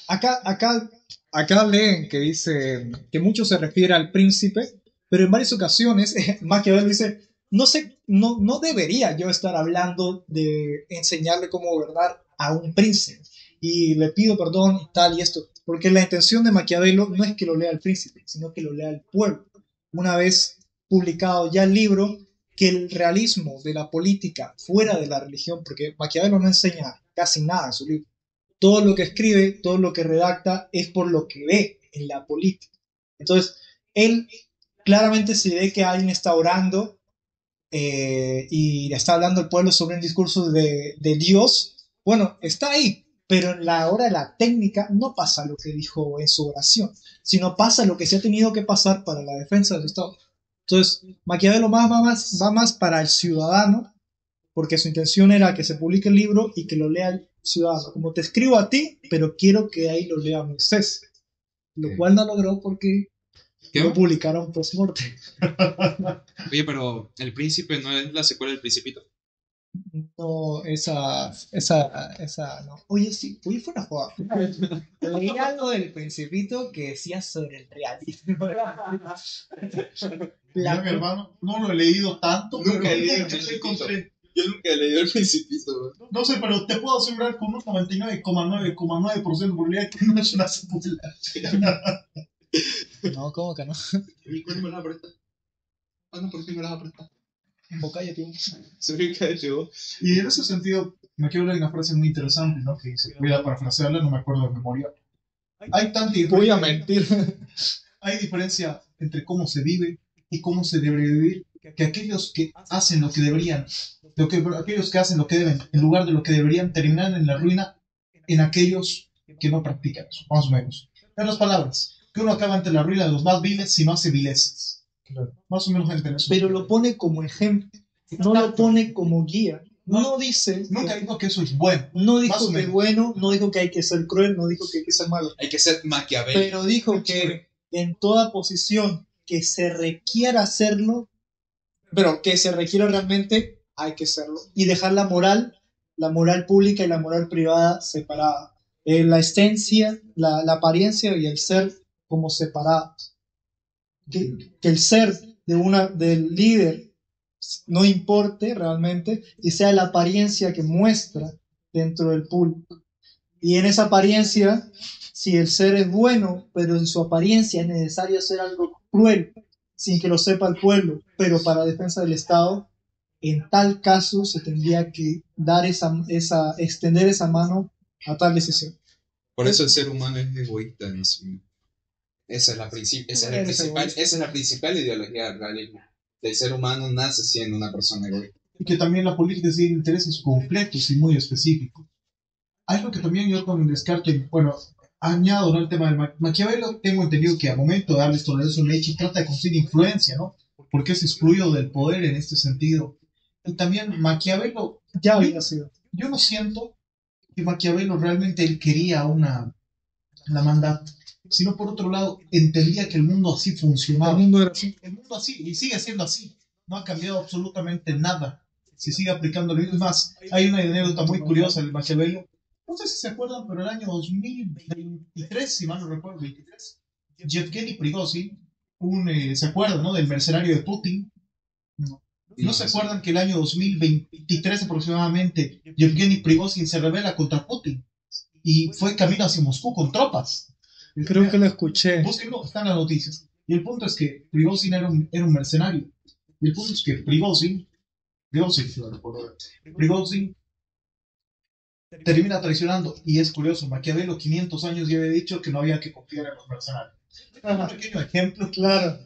acá leen que dice que mucho se refiere al príncipe, pero en varias ocasiones Maquiavelo dice, no sé, no debería yo estar hablando de enseñarle cómo gobernar a un príncipe. Y le pido perdón y tal y esto. Porque la intención de Maquiavelo no es que lo lea el príncipe, sino que lo lea el pueblo. Una vez publicado ya el libro, que el realismo de la política fuera de la religión, porque Maquiavelo no enseña casi nada en su libro. Todo lo que escribe, todo lo que redacta es por lo que ve en la política. Entonces, él claramente se ve que alguien está orando y le está hablando al pueblo sobre un discurso de Dios. Bueno, está ahí, pero en la hora de la técnica no pasa lo que dijo en su oración, sino pasa lo que se ha tenido que pasar para la defensa del Estado. Entonces, Maquiavelo va más para el ciudadano, porque su intención era que se publique el libro y que lo lea el ciudadano. Como te escribo a ti, pero quiero que ahí lo lea Moisés. Lo cual no logró porque ¿Qué? lo publicaron post-mortem. Oye, pero El Príncipe no es la secuela del Principito. No, esa no. Oye, sí, oye, fue una joda. Leí algo del Principito que decía sobre el realismo. Mira, mi hermano, no lo he leído tanto, Nunca pero he leído el mucho Principito. encontré. Yo nunca he leído El Principito, bro. No sé, pero te puedo asegurar con un 99,9% de probabilidad que no es una secuela. No, ¿cómo que no? ¿Y cuándo me la vas a prestar? ¿Cuándo por fin me la vas a prestar? O cállate. Soy que llegó. Y en ese sentido, me quiero leer una frase muy interesante, ¿no? Que dice, voy a parafrasearla, no me acuerdo de memoria. Hay tanta Voy a mentir. Hay diferencia entre cómo se vive y cómo se debe vivir, que aquellos que hacen lo que deberían, aquellos que hacen lo que deben, en lugar de lo que deberían, terminan en la ruina en aquellos que no practican eso, más o menos. En otras palabras, que uno acaba ante la ruina de los más viles si no hace vileces. Más o menos en eso. Pero lo pone como ejemplo, no lo pone como guía. No dice. Nunca digo que eso es bueno. No Más dijo o que es menos. bueno, no dijo que hay que ser cruel, no dijo que hay que ser malo. Hay que ser maquiavélico. Pero dijo que en toda posición que se requiera hacerlo, pero que se requiera realmente, hay que hacerlo. Y dejar la moral pública y la moral privada separada. La esencia, la apariencia y el ser como separados. Que el ser del líder no importe realmente y sea la apariencia que muestra dentro del público. Y en esa apariencia, si el ser es bueno, pero en su apariencia es necesario hacer algo cruel, sin que lo sepa el pueblo, pero para defensa del Estado, en tal caso se tendría que dar extender esa mano a tal decisión. Por eso el ser humano es egoísta en sí mismo. Esa es la principal ideología del realismo. El ser humano nace siendo una persona egoísta. Y que también la política tiene intereses concretos y muy específicos. Algo que también yo con Descartes, bueno, añado, ¿no? El tema de Maquiavelo, tengo entendido que al momento de darles tolerancia a un hecho trata de conseguir influencia, ¿no? Porque es excluido del poder en este sentido. Y también Maquiavelo, Ya había sido. yo no siento que Maquiavelo realmente él quería la maldad, sino por otro lado entendía que el mundo así funcionaba. El mundo era así. El mundo así, y sigue siendo así. No ha cambiado absolutamente nada. Se sigue aplicando lo mismo. Es más, hay una anécdota muy curiosa del Maquiavelo. No sé si se acuerdan, pero el año 2023, si mal no recuerdo, 23, Yevgeny Prigozhin, ¿se acuerdan, no? Del mercenario de Putin. ¿No se acuerdan que el año 2023 aproximadamente Yevgeny Prigozhin se rebela contra Putin? Y fue camino hacia Moscú con tropas. Creo que lo escuché. Búsquenlo, están las noticias. Y el punto es que Prigozhin era un mercenario. Y el punto es que Prigozhin termina traicionando. Y es curioso, Maquiavelo 500 años ya había dicho que no había que confiar en los mercenarios. Un pequeño ejemplo. Claro.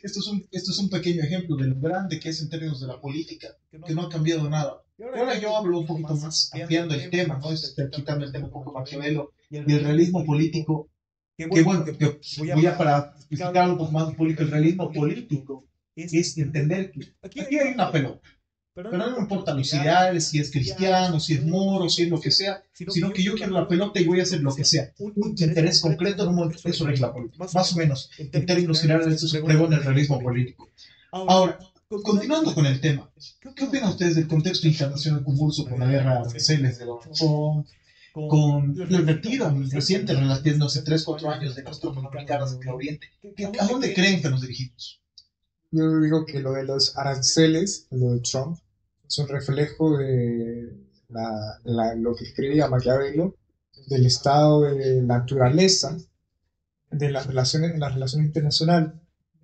Esto es un pequeño ejemplo de lo grande que es en términos de la política, que no ha cambiado nada. Y ahora yo hablo un poquito más, ampliando el tema, ¿no? Quitando el tema un poco Maquiavelo y el realismo político, que bueno, que voy a para explicar un poco más político. El realismo político es entender que aquí hay una pelota, pero no me importa los ideales, si es cristiano, si es moro, si es lo que sea, sino que yo quiero la pelota y voy a hacer lo que sea. Un interés concreto, no, eso es la política. Más o menos, en términos generales, eso se pregona el realismo político. Ahora, continuando con el tema, ¿qué opinan ustedes del contexto internacional convulso con la guerra de aranceles de Donald Trump, con el retiro reciente, relativo hace 3-4 años de las tropas americanas en el Oriente? ¿A dónde creen que nos dirigimos? Yo digo que lo de los aranceles, lo de Trump, es un reflejo de lo que escribía Maquiavelo, del estado de naturaleza de las relaciones internacionales.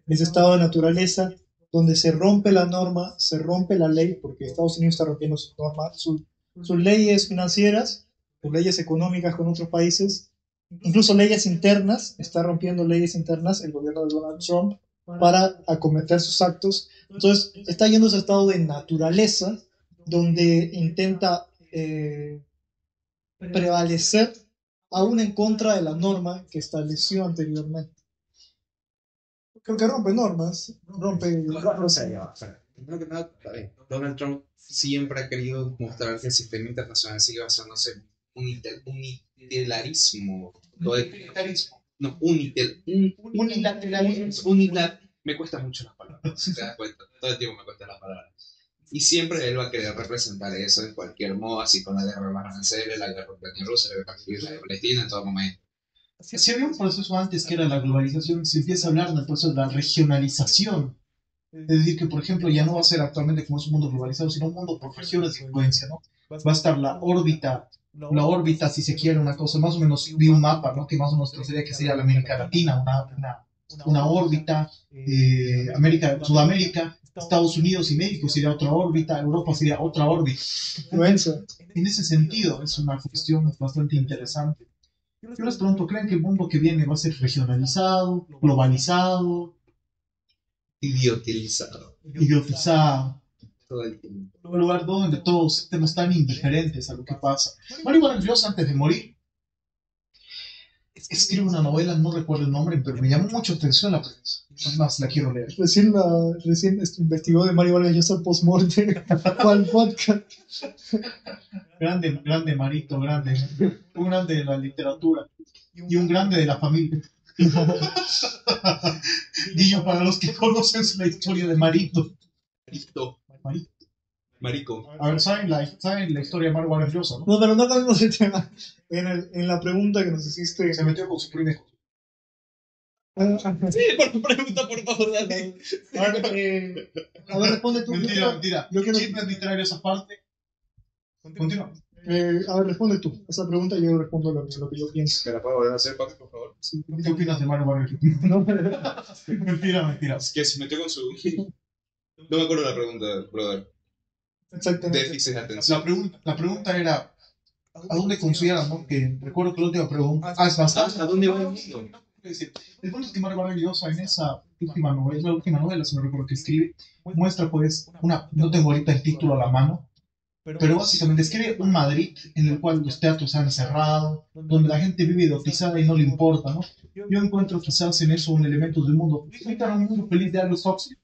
Ese estado de naturaleza donde se rompe la norma, se rompe la ley, porque Estados Unidos está rompiendo sus normas, sus leyes financieras, sus leyes económicas con otros países, incluso leyes internas, está rompiendo leyes internas el gobierno de Donald Trump para acometer sus actos. Entonces está yendo a ese estado de naturaleza donde intenta prevalecer aún en contra de la norma que estableció anteriormente. Creo que rompe normas, rompe... Primero que nada, Donald Trump siempre ha querido mostrar que el sistema internacional sigue basándose en unilateralismo. No, unilateralismo. Me cuesta mucho las palabras, si te das cuenta. Todo el tiempo me cuesta las palabras. Y siempre él va a querer representar eso en cualquier modo, así con la guerra de los aranceles, la guerra de Rusia, la guerra de Palestina, en todo momento. Si había un proceso antes que era la globalización, se empieza a hablar del proceso de la regionalización. Es decir, que por ejemplo ya no va a ser actualmente como es un mundo globalizado, sino un mundo por regiones de influencia, ¿no? Va a estar la órbita, si se quiere, una cosa, más o menos vi un mapa, ¿no? Que más o menos sería que sería la América Latina, una órbita, Sudamérica, Estados Unidos y México sería otra órbita, Europa sería otra órbita. En ese sentido, es una cuestión bastante interesante. Yo les pregunto, ¿creen que el mundo que viene va a ser regionalizado, globalizado, Idiotizado? Todo el tiempo. Un lugar donde todos estemos tan indiferentes a lo que pasa. Mario Vargas, antes de morir, escribe una novela, no recuerdo el nombre, pero me llamó mucho atención la premisa. Además, la quiero leer. Recién investigó de Mario Vargas Llosa post-mortem. ¿Cuál podcast? Grande Marito, grande. Un grande de la literatura. Y un grande de la familia. Guillo, para los que conocen la historia de Marito. Marico. A ver, ¿saben la historia de Mario Vargas Llosa, no? No, pero no cambiemos el tema. En la pregunta que nos hiciste... Se metió con su primer. Sí, por pregunta, por favor, dale. A ver, responde tú. Mentira. Yo quiero... Chismes literarios aparte. Continúa. A ver, responde tú. Esa pregunta y yo respondo lo que yo pienso. ¿Me la puedo volver a hacer, papi, por favor? Sí. ¿Qué opinas de Mario Vargas Llosa? No, Mentira. Es que se metió con su... No me acuerdo la pregunta, brother. exactamente. Déficit de atención. La pregunta era, ¿a dónde consideras, no? Que recuerdo que la última pregunta... es bastante. ¿A dónde va el mundo? El punto es que Mario Vargas Llosa en esa última novela, es la última novela, si no recuerdo que escribe, muestra pues no tengo ahorita el título a la mano, pero básicamente escribe un Madrid en el cual los teatros se han cerrado, donde la gente vive idiotizada y no le importa, ¿no? Yo encuentro quizás en eso un elemento del mundo. ¿Ahorita un mundo feliz de Aldous Huxley?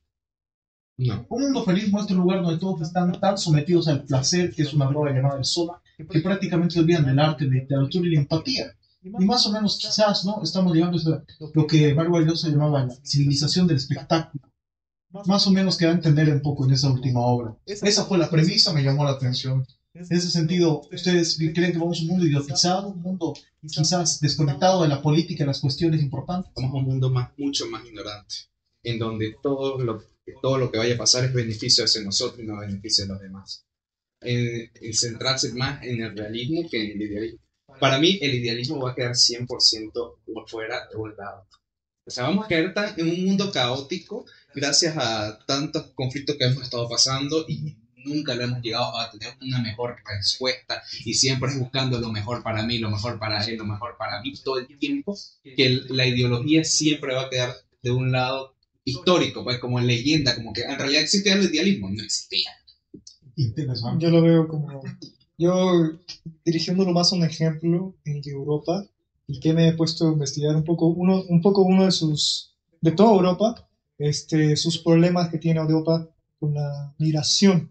No. Un mundo feliz muestra un lugar donde todos están tan sometidos al placer, que es una droga llamada el sola, que prácticamente se olvidan del arte, de la literatura y la empatía. Y más o menos quizás, ¿no? Estamos llegando a lo que Mario Vargas Llosa llamaba la civilización del espectáculo. Más o menos queda a entender un poco en esa última obra. Esa fue la premisa, me llamó la atención. En ese sentido, ¿ustedes creen que vamos a un mundo idiotizado, un mundo quizás desconectado de la política y las cuestiones importantes? Vamos a un mundo mucho más ignorante, en donde todo lo que vaya a pasar es beneficio hacia nosotros y no beneficio a los demás. En centrarse más en el realismo que en el idealismo. Para mí, el idealismo va a quedar 100% por fuera de un lado. O sea, vamos a caer en un mundo caótico gracias a tantos conflictos que hemos estado pasando y nunca lo hemos llegado a tener una mejor respuesta y siempre es buscando lo mejor para mí, lo mejor para él, lo mejor para mí todo el tiempo, que la ideología siempre va a quedar de un lado histórico, pues como leyenda, como que en realidad existía el idealismo, no existía. Interesante. Yo lo veo como, yo dirigiéndolo más a un ejemplo en de Europa, y que me he puesto a investigar uno de toda Europa, sus problemas que tiene Europa con la migración.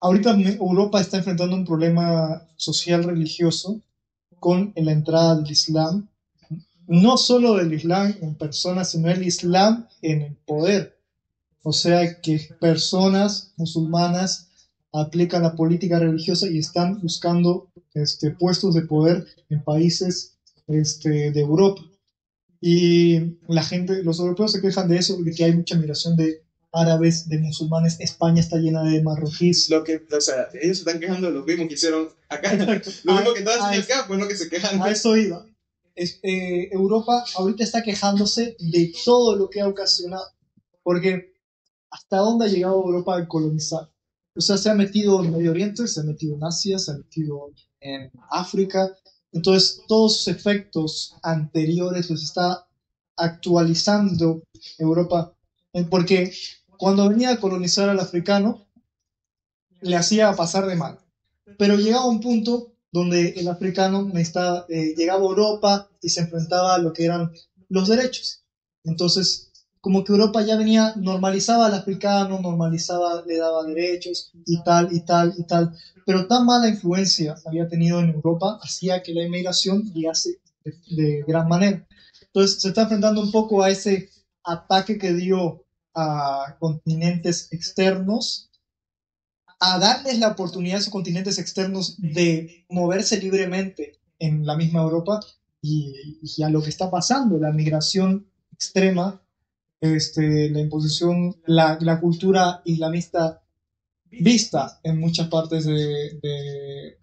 Ahorita Europa está enfrentando un problema social religioso con la entrada del Islam, no solo del Islam en persona, sino el Islam en el poder. O sea que personas musulmanas aplican la política religiosa y están buscando puestos de poder en países de Europa. Y la gente, los europeos se quejan de eso, de que hay mucha migración de árabes, de musulmanes. España está llena de marroquíes. O sea, ellos se están quejando de lo mismo que hicieron acá. Exacto. Lo mismo que todas A- hacen acá, pues no que se quejan. A eso iba. Europa ahorita está quejándose de todo lo que ha ocasionado. Porque ¿hasta dónde ha llegado Europa a colonizar? O sea, se ha metido en Medio Oriente, se ha metido en Asia, se ha metido en África. Entonces, todos sus efectos anteriores los está actualizando Europa. Porque cuando venía a colonizar al africano, le hacía pasar de mal. Pero llegaba un punto donde el africano llegaba a Europa y se enfrentaba a lo que eran los derechos. Entonces, como que Europa ya venía, normalizaba al africano, le daba derechos y tal, y tal, y tal. Pero tan mala influencia había tenido en Europa, hacía que la inmigración llegase de gran manera. Entonces, se está enfrentando un poco a ese ataque que dio a continentes externos, a darles la oportunidad a esos continentes externos de moverse libremente en la misma Europa, y a lo que está pasando, la migración extrema, la imposición, la cultura islamista vista en muchas partes de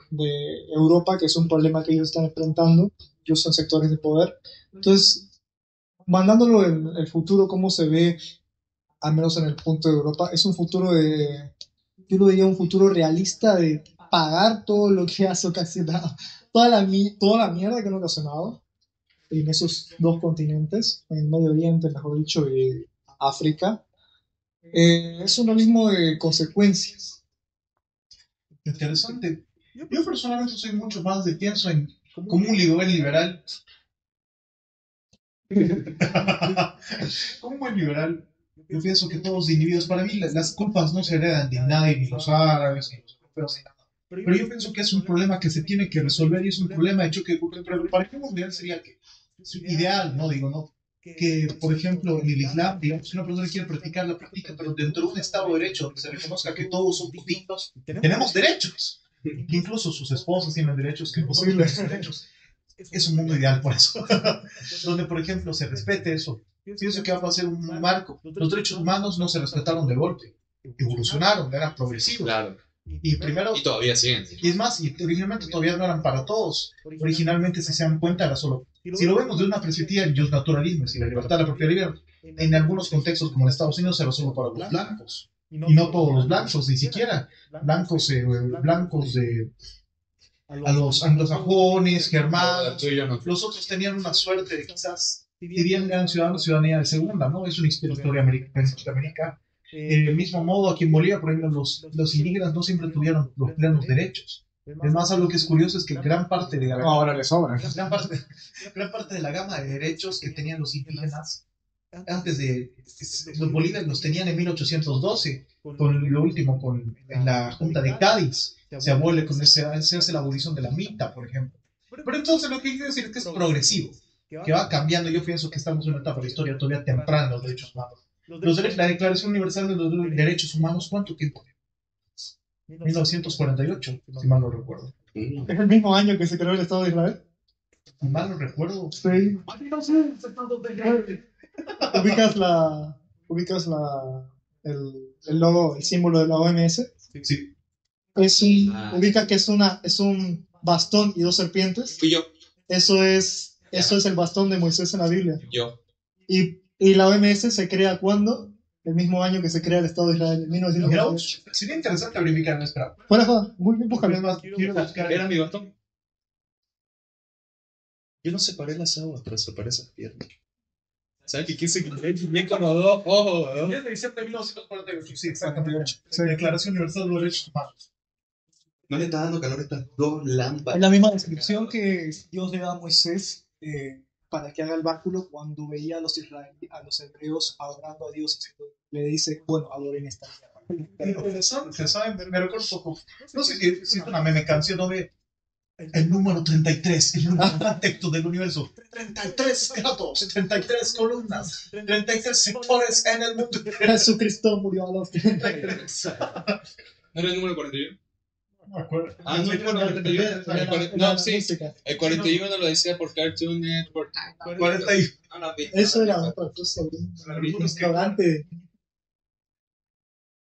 Europa, que es un problema que ellos están enfrentando, ellos son sectores de poder. Entonces, mandándolo en el futuro, ¿cómo se ve, al menos en el punto de Europa? Es un futuro yo lo diría un futuro realista de pagar todo lo que has ocasionado, toda la mierda que han ocasionado en esos dos continentes, en Medio Oriente, mejor dicho, y África. Es un realismo de consecuencias. Interesante. Yo personalmente soy mucho más de pienso en como un liberal. Como un buen liberal, yo pienso que todos los individuos, para mí las culpas no se heredan de nadie, ni los árabes, ni los europeos, ni nada. Pero yo pienso que es un problema que se tiene que resolver y es un problema de choque cultural. Pero para mí mundial sería que, es ideal, ¿no? Digo, ¿no? Que, por ejemplo, en el Islam, digamos, si una persona quiere practicar la práctica, pero dentro de un Estado de Derecho, donde se reconozca que todos son dignos, tenemos derechos. Que incluso sus esposas tienen derechos, que nosotros tenemos derechos. Es un mundo ideal por eso. Donde, por ejemplo, se respete eso. Pienso que va a ser un marco. Los derechos humanos no se respetaron de golpe. Evolucionaron, eran progresivos. Claro. Y primero, Y todavía siguen. y es más, y originalmente todavía no eran para todos. Originalmente, si se dan cuenta, era solo. Si lo vemos de una perspectiva del naturalismo, si la libertad de la propia libertad, en algunos contextos, como en Estados Unidos, era solo para los blancos. Y no todos los blancos, ni siquiera blancos de a los anglosajones, germanos. Los otros tenían una suerte de quizás, dirían que eran ciudadanía de segunda, ¿no? Es una historia americana. Del mismo modo, aquí en Bolivia, por ejemplo, los indígenas no siempre tuvieron los plenos derechos. Es más, algo que es curioso es que gran parte de la, Ahora les sobra. gran parte de la gama de derechos que tenían los indígenas antes de los bolivianos los tenían en 1812, con lo último, en la Junta de Cádiz, se hace la abolición de la mitad, por ejemplo. Pero entonces lo que quiero decir es que es progresivo, que va cambiando. Yo pienso que estamos en una etapa de la historia todavía temprana de los derechos humanos. La Declaración Universal de los Derechos Humanos, ¿cuánto tiempo? 1948, si mal no recuerdo. ¿Es el mismo año que se creó el Estado de Israel? Si mal no recuerdo. Sí. ¿Ubicas el logo, el símbolo de la OMS? Sí. ¿Ubicas que es un bastón y dos serpientes? Fui yo. Eso es el bastón de Moisés en la Biblia. Yo. Y la OMS se crea ¿cuándo? El mismo año que se crea el Estado de Israel, en 1948. Sería interesante verificar, no espera. Fuera joda, muy bien, búscalo. Quiero buscar. Era mi bastón. Yo no separé las aguas, pero separé esas piernas. ¿Sabes qué quiso bien con los dos ojos, weón? 10 de diciembre de 1948, sí, exactamente. Declaración Universal de los Derechos Humanos. No le está dando calor a estas dos Es lámparas. la misma descripción que Dios le da a Moisés para que haga el báculo cuando veía a los hebreos adorando a Dios. Le dice, bueno, adoren esta tierra. Se saben, me recuerdo un poco. No sé si es una meme canción, ¿no? De el número 33, el número perfecto del universo. 33 grados, 33 columnas, 33 sectores en el mundo. Jesucristo murió a los 33. ¿No era el número 41? No me acuerdo. Ah, no, el número 41. No, sí. El 41 lo decía por Cartoon Network. 40 y... Eso era otra cosa, un restaurante.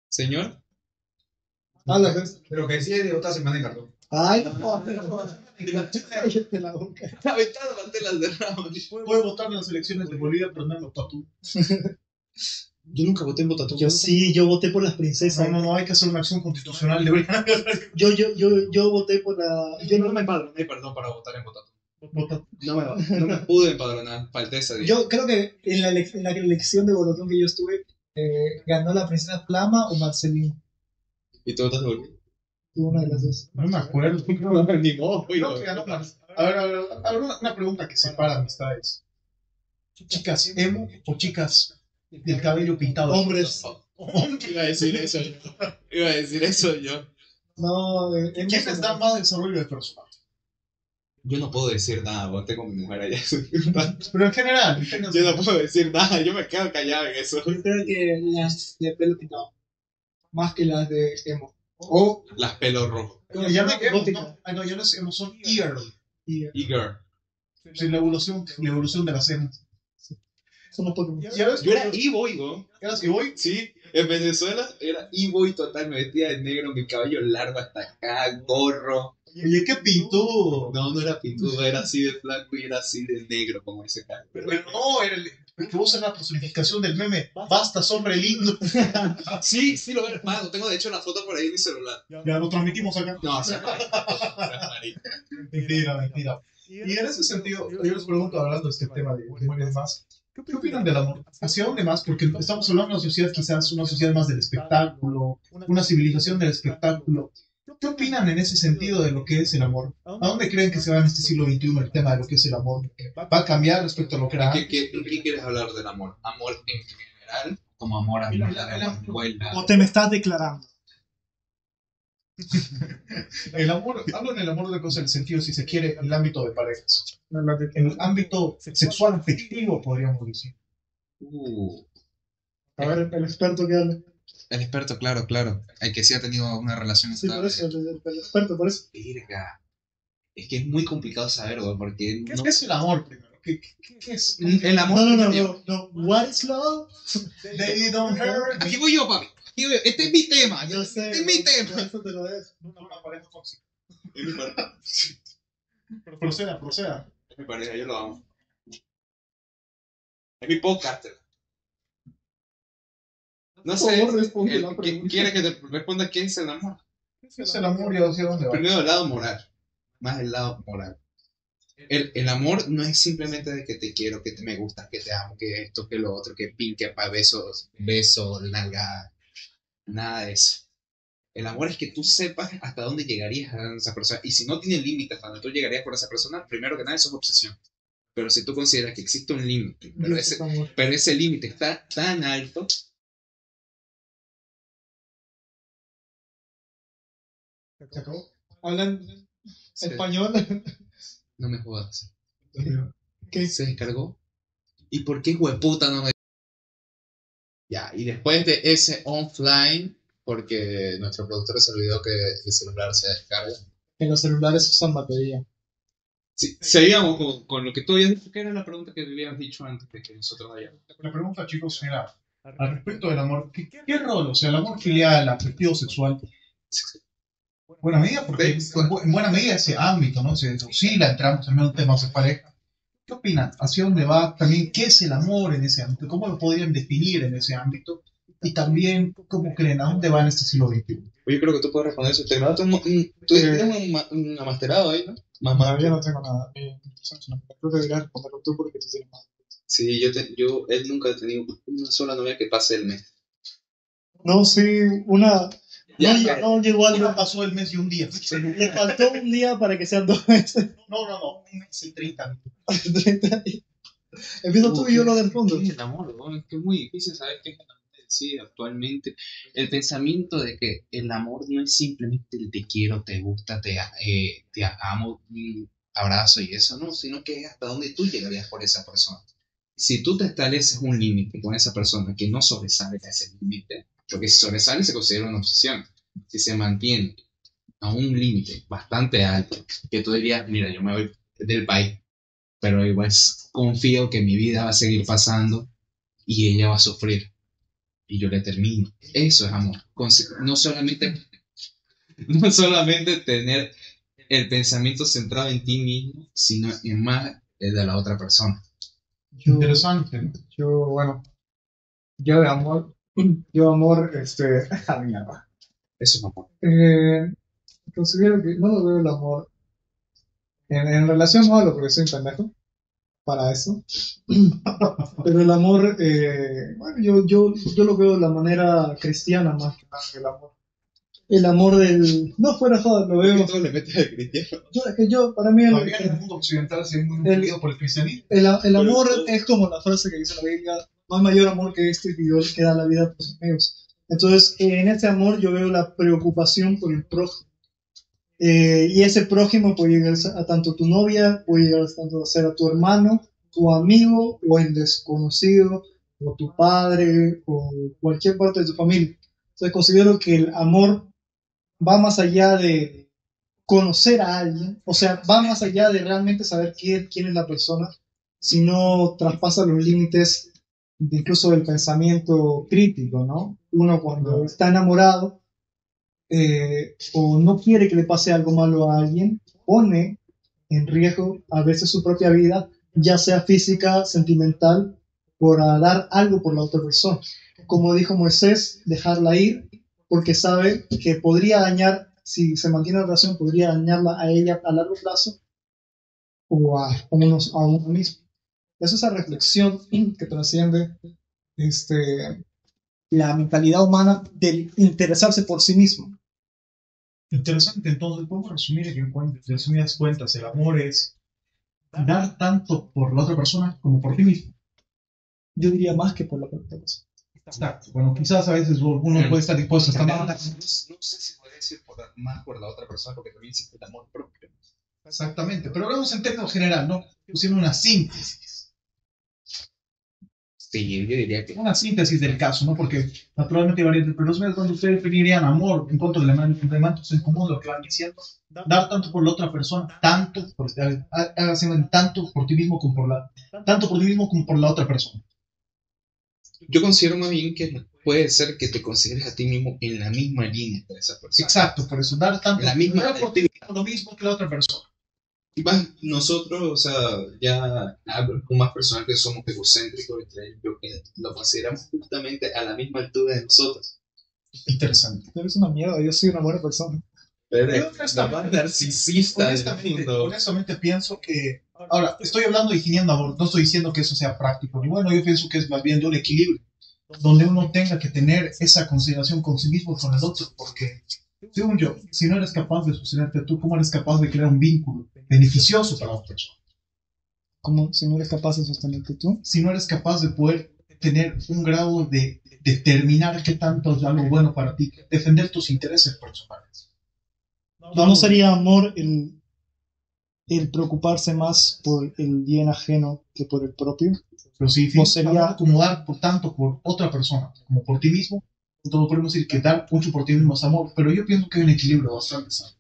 Señor. Habla, pues. Pero que sí es de otra semana en cartón. Ay, no, cállate la boca. Aventado mantelas de Ramos. Puede votar en las elecciones de Bolivia, pero no en los tatú. Yo nunca voté en Botatú. Yo sí, yo voté por las princesas. No, hay que hacer una acción constitucional. Deberían Yo voté por la. Yo no me empadroné, perdón, para votar en Botatú. votar. No me pude empadronar. Falté ese día. Yo creo que en la elección de Bolotón que yo estuve, ganó la princesa Flama o Marcelín. ¿Y tú votaste por mí? Una de las dos. No me acuerdo. Ni modo, Creo que ganó Mar- A ver, una pregunta que separa amistades. ¿Chicas emo o chicas del cabello pintado? Hombres. Iba a decir eso yo. No, ¿Quién les da más desarrollo de personaje? Yo no puedo decir nada, voté con mi mujer allá. Pero en general. Yo no puedo decir nada, yo me quedo callado en eso. Yo creo que las de pelo pintado. Más que las de emo. O Las pelos rojos. Ya no es emo, gótica. no. Ah, no, ya no es emo, son early. Y Y girl. Sí, la evolución de las emo. somos Pokémon. ¿Ya ves? Yo era e-boy, ¿no? ¿Eras y voy? Sí, en Venezuela era e-boy total, me vestía de negro, mi cabello largo hasta acá, gorro. Oye, qué pintudo. No era pintudo, era así de blanco y era así de negro, como ese cara. Pero no, era que vos eres la personificación del meme. Basta, hombre lindo. Sí, lo veo, lo tengo de hecho la foto por ahí en mi celular. Ya lo transmitimos acá. No, sea marica. Mentira. Y en ese sentido, yo les pregunto, hablando de este tema de amor y demás, ¿qué opinan del amor? ¿Hacia dónde más? Porque estamos hablando de una sociedad, quizás una sociedad más del espectáculo, una civilización del espectáculo. ¿Qué opinan en ese sentido de lo que es el amor? ¿A dónde creen que se va en este siglo XXI el tema de lo que es el amor? ¿Va a cambiar respecto a lo que era antes? ¿Qué quieres hablar del amor? ¿Amor en general? ¿Como amor a mi abuela? O te me estás declarando. El amor, hablo en el amor de cosas en el sentido, si se quiere, en el ámbito de parejas. En el ámbito sexual afectivo, podríamos decir. A ver, el experto que habla. El experto, claro. El que sí ha tenido una relación Sí, por estable. eso, el experto, por eso. Verga. Es que es muy complicado saberlo, porque ¿Qué es el amor primero? ¿Qué es? el amor... No. What is love? They don't hurt. Aquí voy yo, papi. Aquí voy yo. Este es mi tema. Yo sé. Este es mi tema. Eso te lo es. Una pareja tóxica. Proceda. Es mi pareja, yo lo amo. Es mi podcast. No Por sé, favor, responde la pregunta. ¿quiere que te responda qué es el amor? ¿Qué es el amor y hacia dónde va? Primero el lado moral, más el lado moral. El amor no es simplemente de que te quiero, que me gustas, que te amo, que esto, que lo otro, que pin, que pa' besos, nalga, nada de eso. El amor es que tú sepas hasta dónde llegarías a esa persona. Y si no tiene límites hasta donde tú llegarías por esa persona, primero que nada eso es obsesión. Pero si tú consideras que existe un límite, pero ese límite está tan alto, ¿Se acabó? Hablan Sí. español. no me jodas. ¿Qué? Se descargó. ¿Y por qué hueputa no me... Ya, y después de ese offline, porque nuestro productor se olvidó que el celular se descarga. En los celulares usan batería. Sí, seguíamos con lo que tú habías dicho, que era la pregunta que habías dicho antes de que nosotros vayamos. La pregunta, chicos, era al respecto del amor. ¿Qué rol? O sea, el amor filial, afectivo, sexual. Buena medida, porque en buena medida ese ámbito, ¿no? Se oscila, entramos en un tema de pareja. ¿Qué opinan? ¿Hacia dónde va? También, ¿qué es el amor en ese ámbito? ¿Cómo lo podrían definir en ese ámbito? Y también, ¿cómo creen? ¿A dónde va en este siglo XXI? Oye, creo que tú puedes responder eso. Te grabaste tú tienes un amasterado ahí, ¿no? Yo no tengo nada. Creo que deberías responderlo tú porque tú tienes más. Sí, él nunca ha tenido una sola novia que pase el mes. No, sí, una... Ya, No llegó al... Ya pasó el mes y un día. Le faltó un día para que sean 2 meses. No, un mes y 30. Empieza tú y yo lo del fondo. ¿Qué es el amor? ¿No? Es que es muy difícil saber qué es el amor en sí actualmente. El pensamiento de que el amor no es simplemente el te quiero, te gusta, te amo, abrazo y eso, no, sino que es hasta dónde tú llegarías por esa persona. Si tú te estableces un límite con esa persona que no sobresale a ese límite, porque si sobresale se considera una obsesión. Si se mantiene a un límite bastante alto, que tú dirías, mira, yo me voy del país, pero igual confío que mi vida va a seguir pasando y ella va a sufrir y yo le termino. Eso es amor. No solamente, no solamente tener el pensamiento centrado en ti mismo, sino en más el de la otra persona. Interesante, ¿no? Bueno, yo de amor, mierda. Eso es amor. Considero que no lo veo el amor en relación no a lo porque soy un pendejo para eso, pero el amor, bueno, yo lo veo de la manera cristiana más que nada, el amor del, no fuera joder, lo veo, Todo le metes al cristiano. para mí Todavía en el mundo occidental se ve muy influido por el cristianismo. el amor es como la frase que dice la Biblia, no hay mayor amor que este que Dios que da la vida por sus amigos. Entonces, en ese amor yo veo la preocupación por el prójimo. Y ese prójimo puede llegar a tanto tu novia, puede llegar tanto a ser a tu hermano, tu amigo o el desconocido, o tu padre, o cualquier parte de tu familia. Entonces considero que el amor va más allá de conocer a alguien, o sea, va más allá de realmente saber quién es la persona, sino traspasa los límites incluso del pensamiento crítico, ¿no? Uno cuando está enamorado o no quiere que le pase algo malo a alguien, pone en riesgo a veces su propia vida, ya sea física, sentimental, por dar algo por la otra persona. Como dijo Moisés, dejarla ir, porque sabe que podría dañar, si se mantiene la relación, podría dañarla a ella a largo plazo o a uno mismo. Es esa reflexión que trasciende la mentalidad humana del interesarse por sí mismo. Interesante, entonces podemos resumir que en resumidas cuentas el amor es dar tanto por la otra persona como por ti mismo. Yo diría más que por la otra persona. Exacto. Bueno, quizás a veces uno puede estar dispuesto a estar No mal. sé si podría decir más por la otra persona, porque también existe el amor propio. Exactamente, pero hablamos en términos general, ¿no? Pusimos una síntesis. Sí, yo diría que Una síntesis del caso, ¿no? Porque naturalmente varía, pero los medios cuando ustedes definirían amor en cuanto a elementos en común, lo que van diciendo, dar tanto por la otra persona, tanto por ti mismo como tanto por ti mismo como por la otra persona. yo considero más bien que puede ser que te consideres a ti mismo en la misma línea que esa persona. Exacto, por eso dar tanto La misma dar por ti mismo lo mismo que la otra persona. Y más nosotros, o sea, ya con más personal que somos egocéntricos, yo que lo consideramos justamente a la misma altura de nosotros. Interesante. Eres una mierda, yo soy una buena persona. Pero Yo es la más narcisista del mundo. Honestamente pienso que, ahora, estoy hablando de ingeniando amor, no estoy diciendo que eso sea práctico, ni bueno, yo pienso que es más bien de un equilibrio, donde uno tenga que tener esa consideración con sí mismo y con el otro, porque, según yo, si no eres capaz de sostenerte tú, ¿cómo eres capaz de crear un vínculo beneficioso para la otra persona? Como si no eres capaz de sostenerte tú. Si no eres capaz de poder tener un grado de determinar qué tanto es algo bueno para ti, defender tus intereses personales. ¿No sería amor el preocuparse más por el bien ajeno que por el propio? Pero si No sería- acomodar por tanto por otra persona como por ti mismo, entonces podemos decir que dar mucho por ti mismo es amor, pero yo pienso que hay un equilibrio bastante sano.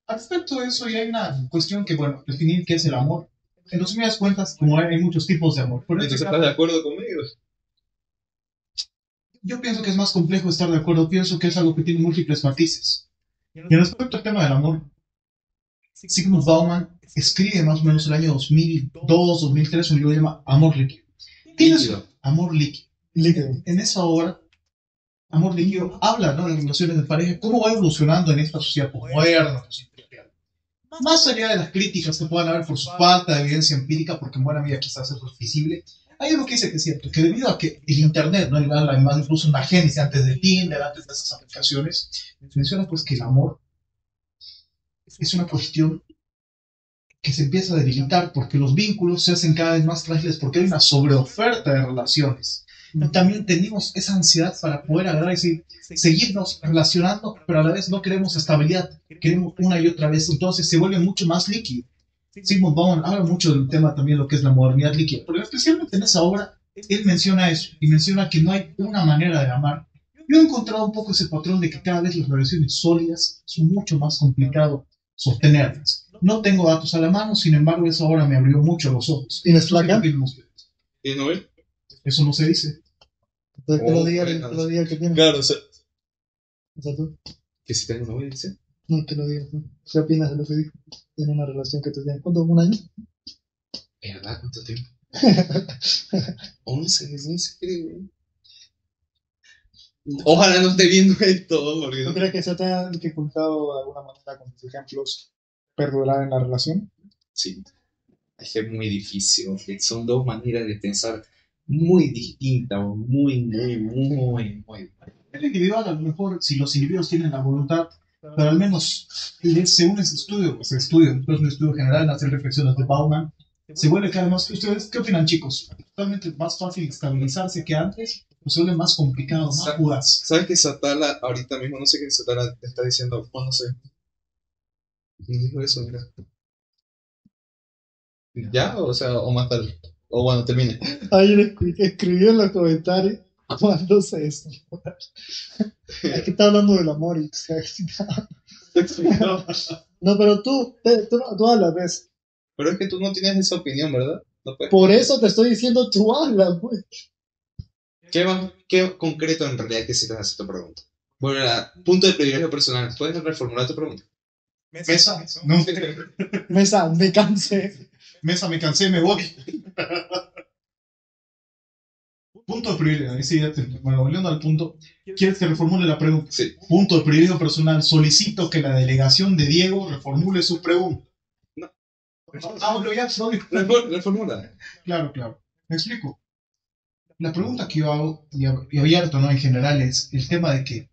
Al respecto de eso, ya hay una cuestión que, bueno, definir qué es el amor. En resumidas cuentas, como hay muchos tipos de amor. Pero Entonces, ¿estás de acuerdo conmigo? yo pienso que es más complejo estar de acuerdo, pienso que es algo que tiene múltiples matices. Y respecto al tema del amor, Sigmund Bauman escribe más o menos el año 2002, 2003 un libro que se llama Amor Líquido. Líquido. Amor Líquido. En esa obra, Amor Líquido habla, ¿no?, de las relaciones de pareja, cómo va evolucionando en esta sociedad moderna, postindustrial. Más allá de las críticas que puedan haber por su falta de evidencia empírica, porque en buena medida quizás eso es visible, hay algo que dice que es cierto, que debido a que el Internet, ¿no? Incluso una génesis antes de Tinder, antes de esas aplicaciones, menciona pues que el amor es una cuestión que se empieza a debilitar porque los vínculos se hacen cada vez más frágiles porque hay una sobreoferta de relaciones. Y también tenemos esa ansiedad para poder agarrar y decir, seguirnos relacionando, pero a la vez no queremos estabilidad, queremos una y otra vez, entonces se vuelve mucho más líquido. Sigmund Bauman habla mucho del tema también, lo que es la modernidad líquida, pero especialmente en esa obra, él menciona eso, y menciona que no hay una manera de amar. Yo he encontrado un poco ese patrón de que cada vez las relaciones sólidas son mucho más complicado sostenerlas. No tengo datos a la mano, sin embargo, esa obra me abrió mucho los ojos. ¿Tienes placa? ¿Y no ves? Eso no se dice. Entonces, que lo Oh, diga, bueno, que lo diga el que tiene. Claro, o sea, O sea, tú. que si tengo novia, dice. No, que lo digas tú. ¿Qué opinas de lo que dijo? Tiene una relación que tú tienes. ¿Cuánto? ¿Un año? ¿Verdad? ¿Cuánto tiempo? 11 meses, creo. Ojalá no esté viendo esto, porque ¿Tú no. crees que se te ha dificultado de alguna manera con tus ejemplos perdurar en la relación? Sí, es que es muy difícil, porque son dos maneras de pensar muy distintas, muy. El individual, a lo mejor, si los individuos tienen la voluntad, pero al menos, según ese estudio, pues después de un estudio general, en hacer reflexiones de Bauman, se vuelve cada vez más. ¿Ustedes qué opinan, chicos? ¿Totalmente más fácil estabilizarse que antes? ¿O se vuelve más complicado, más fugaz? ¿Sabes que Satala ahorita mismo, no sé qué Satala te está diciendo? No sé. Me dijo eso, mira. ¿Ya? O sea, o más tarde. O bueno, termine. Ayer escribió en los comentarios cuando se desnuda. Es que está hablando del amor y se excita. No, pero tú hablas, ¿ves? Pero es que tú no tienes esa opinión, ¿verdad? No puedes. Por eso te estoy diciendo tú hablas, pues. ¿Qué concreto en realidad quisieras hacer tu pregunta? Bueno, punto de privilegio personal. ¿Puedes reformular tu pregunta? Mesa, no, Mesa, me cansé. Mesa, me cansé, me voy. Punto de privilegio, ahí sí, bueno, volviendo al punto, ¿quieres que reformule la pregunta? Sí. Punto de privilegio personal, solicito que la delegación de Diego reformule su pregunta. No. Hablo ya, soy. Reformula. Claro. Me explico. La pregunta que yo hago, y abierto, ¿no? En general, es el tema de que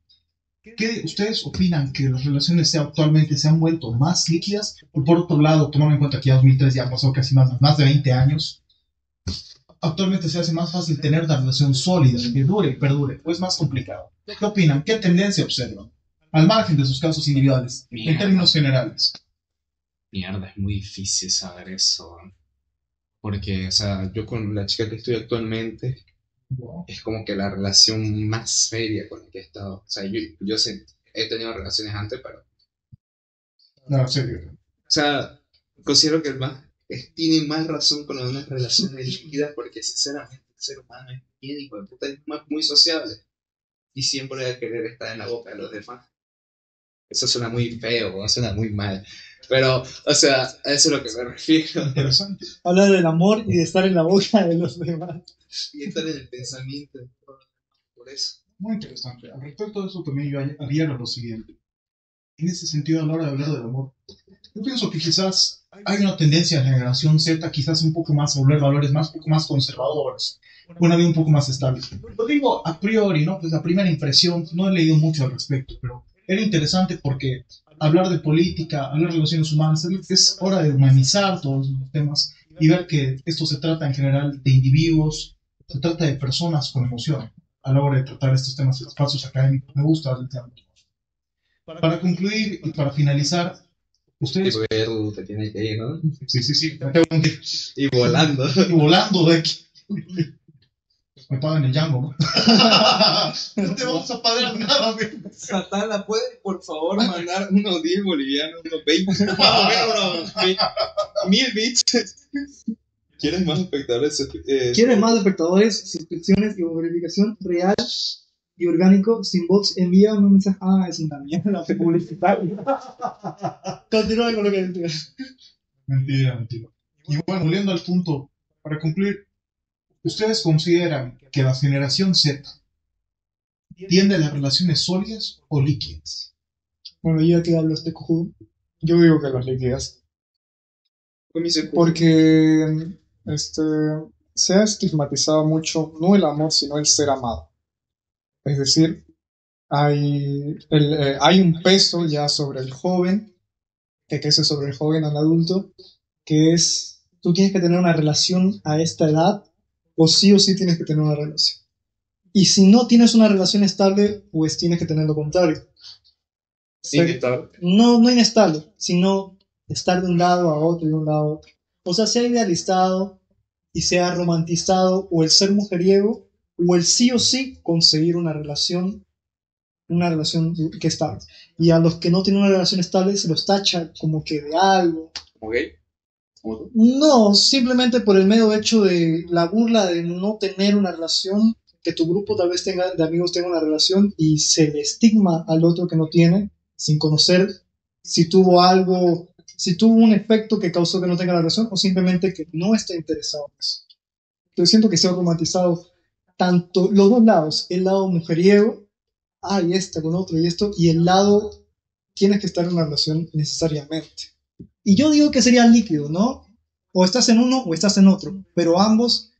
¿qué ustedes opinan que las relaciones actualmente se han vuelto más líquidas? Y por otro lado, tomando en cuenta que ya 2003 ya pasó casi más de 20 años, actualmente se hace más fácil tener una relación sólida, que dure y perdure, o es más complicado. ¿Qué opinan? ¿Qué tendencia observan? Al margen de sus casos individuales, en Mierda. términos generales. Mierda, es muy difícil saber eso. Porque, o sea, yo con la chica que estoy actualmente es como que la relación más seria con la que he estado. O sea, yo sé, he tenido relaciones antes, pero... No, en serio. O sea, considero que tiene más razón con unas relaciones líquidas porque sinceramente el ser humano es bien hijo de puta, es muy sociable y siempre va a querer estar en la boca de los demás. Eso suena muy feo, suena muy mal, pero, o sea, a eso es a lo que me refiero. Interesante. Habla del amor y de estar en la boca de los demás. Y estar en el pensamiento de todos los demás, por eso. Muy interesante. Al respecto de eso también yo haría lo siguiente. En ese sentido, a la hora de hablar del amor, yo pienso que quizás hay una tendencia en la generación Z, quizás un poco más a volver valores un poco más conservadores, una vida un poco más estable. Lo digo a priori, ¿no? Pues la primera impresión, no he leído mucho al respecto, pero era interesante porque hablar de política, hablar de relaciones humanas, es hora de humanizar todos los temas y ver que esto se trata en general de individuos, se trata de personas con emoción a la hora de tratar estos temas en espacios académicos. Me gusta el tema. Para concluir y para finalizar, ustedes... Tipo, Edu te tiene que ir, ¿no? Sí, me tengo que ir. Y volando. Y volando de aquí. Me pagan el Django, ¿no? No te vamos a pagar nada, amigo. Satana, ¿puedes por favor mandar unos 10 bolivianos, unos 20, más o menos unos 1000 bits? ¿Quieres más espectadores? ¿Quieres más espectadores, suscripciones y verificación real y orgánico sin bots? Envía un mensaje. Ah, es una mierda publicitaria. Continúa con lo que decías. Mentira. Y bueno, volviendo al punto, para concluir, ¿ustedes consideran que la generación Z tiende a las relaciones sólidas o líquidas? Bueno, ya que hablo este cojudo, yo digo que las líquidas. Porque se ha estigmatizado mucho no el amor, sino el ser amado. Es decir, hay un peso ya sobre el joven, que crece sobre el joven al adulto, que es, tú tienes que tener una relación a esta edad, o sí tienes que tener una relación. Y si no tienes una relación estable, pues tienes que tener lo contrario. No inestable, sino estar de un lado a otro y de un lado a otro. O sea, se ha idealizado y se ha romantizado o el ser mujeriego o el sí o sí conseguir una relación que estable. Y a los que no tienen una relación estable se los tacha como que de algo. ¿Como gay? ¿Como tú? No, simplemente por el mero hecho de la burla de no tener una relación, que tu grupo tal vez de amigos tenga una relación y se le estigma al otro que no tiene, sin conocer si tuvo un efecto que causó que no tenga la relación o simplemente que no está interesado en eso. Entonces siento que se ha romantizado tanto los dos lados, el lado mujeriego, y este con otro y esto, y el lado tienes que estar en una relación necesariamente. Y yo digo que sería líquido, ¿no? O estás en uno o estás en otro, pero ambos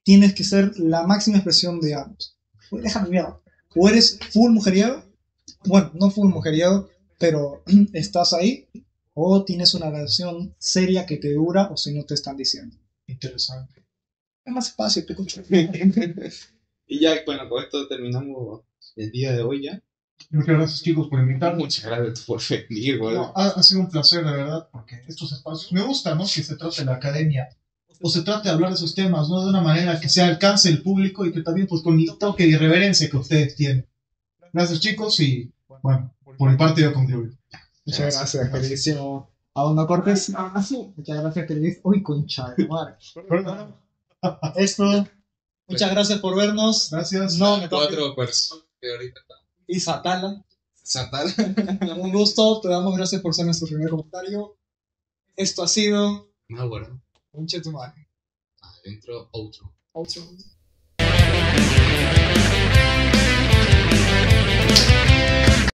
tienes que ser la máxima expresión de ambos. Pues déjame ver. O eres full mujeriego, bueno, no full mujeriego, pero estás ahí, o tienes una relación seria que te dura, o si no te están diciendo. Interesante. Es más fácil, te escucho. Y ya, bueno, con esto terminamos el día de hoy ya. Muchas gracias, chicos, por invitarnos. Muchas gracias por venir, güey. No, ha sido un placer, de verdad, porque estos espacios me gusta, ¿no? Que se trate de la academia o se trate de hablar de esos temas, ¿no? De una manera que se alcance el público y que también, pues, con el toque de irreverencia que ustedes tienen. Gracias, chicos, y bueno, por mi parte yo concluyo. Muchas gracias, queridísimo Abondo Cortés. Muchas gracias, queridísimo. Uy, concha de madre. Perdón. Esto, muchas gracias por vernos. Gracias. No, me toca. 4 personas que ahorita están. Y Satala. Satal. Un gusto, te damos gracias por ser nuestro primer comentario. Esto ha sido Más bueno. un chetumare. Adentro, otro. Outro.